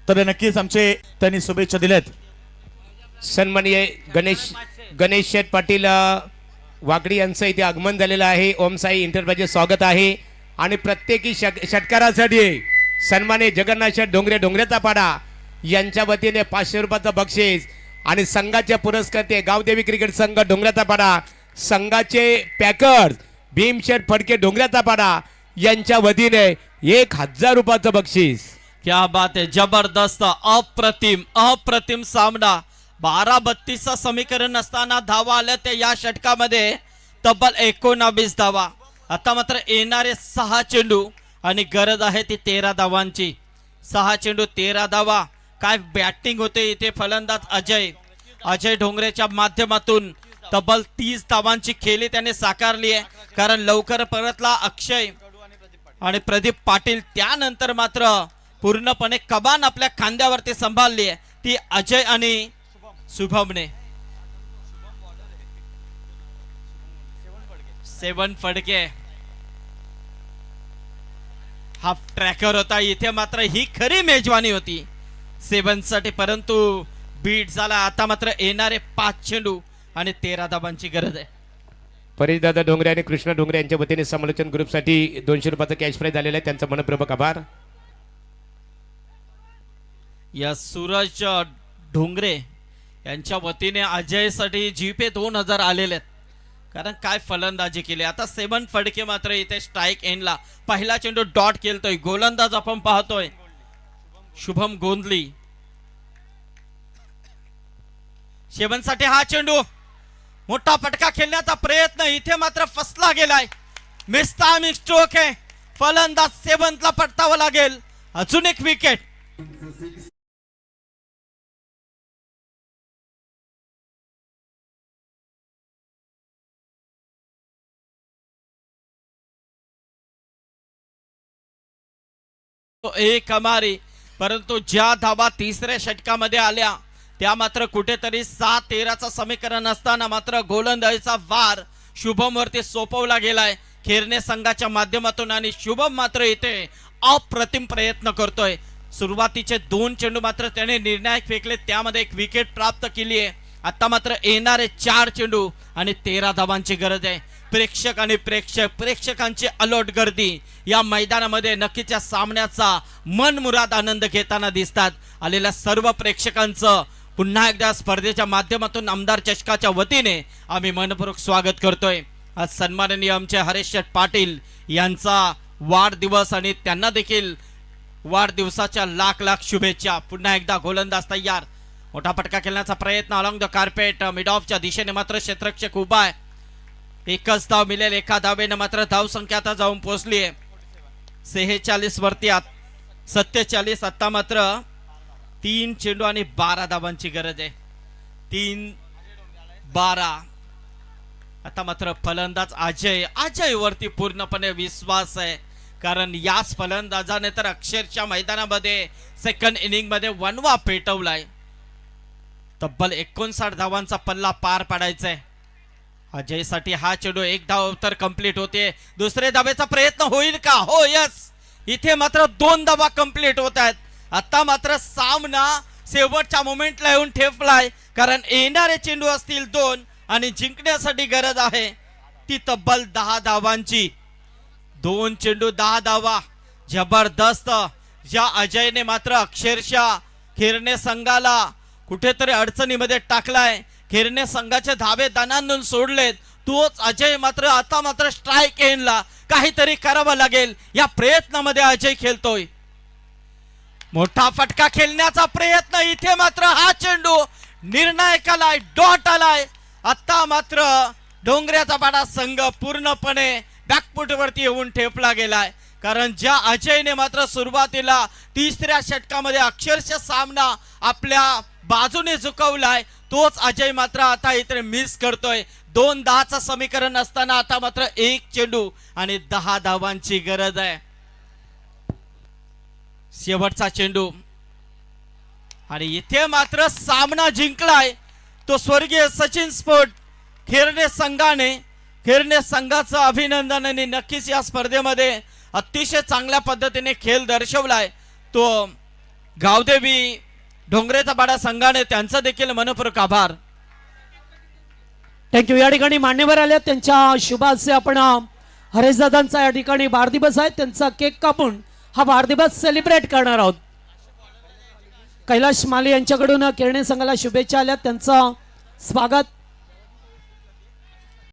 तर नक्कीच आमचे त्यांनी शुभेच्छा दिल्यात. सन्माननीय गणेश शेठ पाटील वाकडी यांचं इथे आगमन झालेलं आहे. ओम साई इंटरप्राइजेस स्वागत आहे. आणि प्रत्येकी षटकारासाठी सन्माननीय जगन्नाथ शेठ डोंगऱ्याचा पाडा यांच्या वतीने 500 रुपयाचं बक्षीस आणि संघाचे पुरस्कर्ते गावदेवी क्रिकेट संघ डोंगऱ्याचा पाडा, संघाचे पॅकर्स भीमशेठ फडके डोंगऱ्याचा पाडा यांच्या वतीने 1000 रुपयाचं बक्षीस. क्या बात आहे, जबरदस्त अप्रतिम सामना. 12-32 समीकरण असताना धावा आल्या त्या या षटकामध्ये तब्बल 19 धावा. आता मात्र येणारे 6 चेंडू आणि गरज आहे ती 13 धावांची. 6 चेंडू 13 धावा. काय बॅटिंग होते इथे. फलंदाज अजय ढोंगरेच्या माध्यमातून तब्बल 30 धावांची खेळी त्याने साकारली आहे, कारण लवकर परतला अक्षय आणि प्रदीप पाटील. त्यानंतर मात्र पूर्णपणे कमान आपल्या खांद्यावरती सांभाळली आहे ती अजय आणि शुभमने. 7 फडके हाफ ट्रॅकर होता. इथे मात्र ही खरी मेजवानी होती 7 साठी, परंतु बीट झाला. आता मात्र येणारे 5 चेंडू आणि 13 धावांची गरज आहे. परेशदादा डोंगरे आणि कृष्णा डोंगरे यांच्या वतीने समालोचन ग्रुपसाठी 200 रुपयाचं कॅश प्राइज आलेलं आहे. त्यांचा मनपूर्वक आभार. या सूरज ढोंगरे यांच्या वतीने अजयसाठी जीपे 2000 आलेले आहेत, कारण काय फलंदाजी केली. आता 7 फडके मात्र इथे स्ट्राईक एंडला. पहिला चेंडू डॉट केलतोय. गोलंदाज आपण पाहतोय शुभम गोंधली. 7 साठी हा चेंडू मोठा फटका खेळण्याचा प्रयत्न इथे मात्र फसला गेलाय. मिस्टामिक स्ट्रोक आहे. फलंदाज 7 ला पटकावं लागेल. अजून एक विकेट. एक हमारी, परंतु ज्या धावा तिसऱ्या षटकामध्ये आल्या त्या मात्र कुठेतरी 7-13चा समीकरण असताना मात्र गोलंदाजीचा वार शुभम वरती सोपवला गेलाय खेरणे संघाच्या माध्यमातून. आणि शुभम मात्र इथे अप्रतिम प्रयत्न करतोय. सुरुवातीचे 2 चेंडू मात्र त्याने निर्णायक फेकले, त्यामध्ये एक विकेट प्राप्त केली आहे. आता मात्र येणारे 4 चेंडू आणि 13 धावांची गरज आहे. प्रेक्षक आणि प्रेक्षकांची अलॉट गर्दी या मैदानामध्ये नक्कीच या सामन्याचा मनमुराद आनंद घेताना दिसतात. आलेल्या सर्व प्रेक्षकांचं पुन्हा एकदा स्पर्धेच्या माध्यमातून आमदार चषकाच्या वतीने आम्ही मनपूर्वक स्वागत करतोय. आज सन्माननीय आमचे हरेश शेठ पाटील यांचा वाढदिवस आणि त्यांना देखील वाढदिवसाच्या लाख लाख शुभेच्छा. पुन्हा एकदा गोलंदाज तयार, मोठा फटका खेळण्याचा प्रयत्न अलॉंग द कार्पेट मिड ऑफच्या दिशेने मात्र क्षेत्ररक्षक उभा आहे. एकच धाव मिळेल, एका धावेने मात्र धाव संख्या आता जाऊन पोहोचली आहे 46 वरती 47. आता मात्र 3 चेंडू आणि 12 धावांची गरज आहे. 3-12. आता मात्र फलंदाज अजय वरती पूर्णपणे विश्वास आहे, कारण याच फलंदाजाने तर अक्षरशः मैदानामध्ये सेकंड इनिंग मध्ये 1वा पेटवलाय. तब्बल 59 धावांचा पल्ला पार पाडायचा आहे अजयसाठी. हा चेंडू 1 धाव तर कंप्लीट होते. दुसरे धावेचा प्रयत्न होईल का? हो, यस. इथे मात्र 2 धावा कंप्लीट होत आहेत. आता मात्र सामना शेवटच्या मोमेंटला येऊन ठेपलाय, कारण येणारे चेंडू असतील 2 आणि जिंकण्यासाठी गरज आहे ती तब्बल 10 धावांची. 2 चेंडू 10 धावा, जबरदस्त. ज्या अजयने मात्र अक्षरशः खेरणे संघाला कुठेतरी अडचणीमध्ये टाकलाय, खेरणे संघाचे धावे दानांतून सोडलेत, तोच अजय मात्र आता मात्र स्ट्राईक एंडला काहीतरी करावं लागेल या प्रयत्नामध्ये अजय खेळतोय. मोठा फटका खेळण्याचा प्रयत्न, इथे मात्र हा चेंडू निर्णायक आलाय, डॉट आलाय. आता मात्र डोंगऱ्याचा पाडा संघ पूर्णपणे बॅकफूट वरती येऊन ठेपला गेलाय, कारण ज्या अजयने मात्र सुरुवातीला 3ऱ्या षटकामध्ये अक्षरशः सामना आपल्या बाजूने झुकवलाय, तोच अजय मात्र आता इथे मिस करतोय. 2-10चं समीकरण असताना आता मात्र 1 चेंडू आणि 10 धावांची गरज आहे. शेवटचा चेंडू आणि इथे मात्र सामना जिंकलाय तो स्वर्गीय सचिन स्पोर्ट खेरणे संघाने. खेरणे संघाचं अभिनंदन आणि नक्कीच या स्पर्धेमध्ये अतिशय चांगल्या पद्धतीने खेळ दर्शवलाय तो गावदेवी डोंगरेचा पाडा संघाने, त्यांचा देखील मनपूर्वक आभार. थँक्यू. या ठिकाणी मान्यवर आले, त्यांच्या शुभाचे आपण हरेशदादांचा या ठिकाणी वाढदिवस आहे, त्यांचा केक कापून हा वाढदिवस सेलिब्रेट करणार आहोत. कैलाश माली यांच्याकडून खेळणे संघाला शुभेच्छा आल्या, त्यांचं स्वागत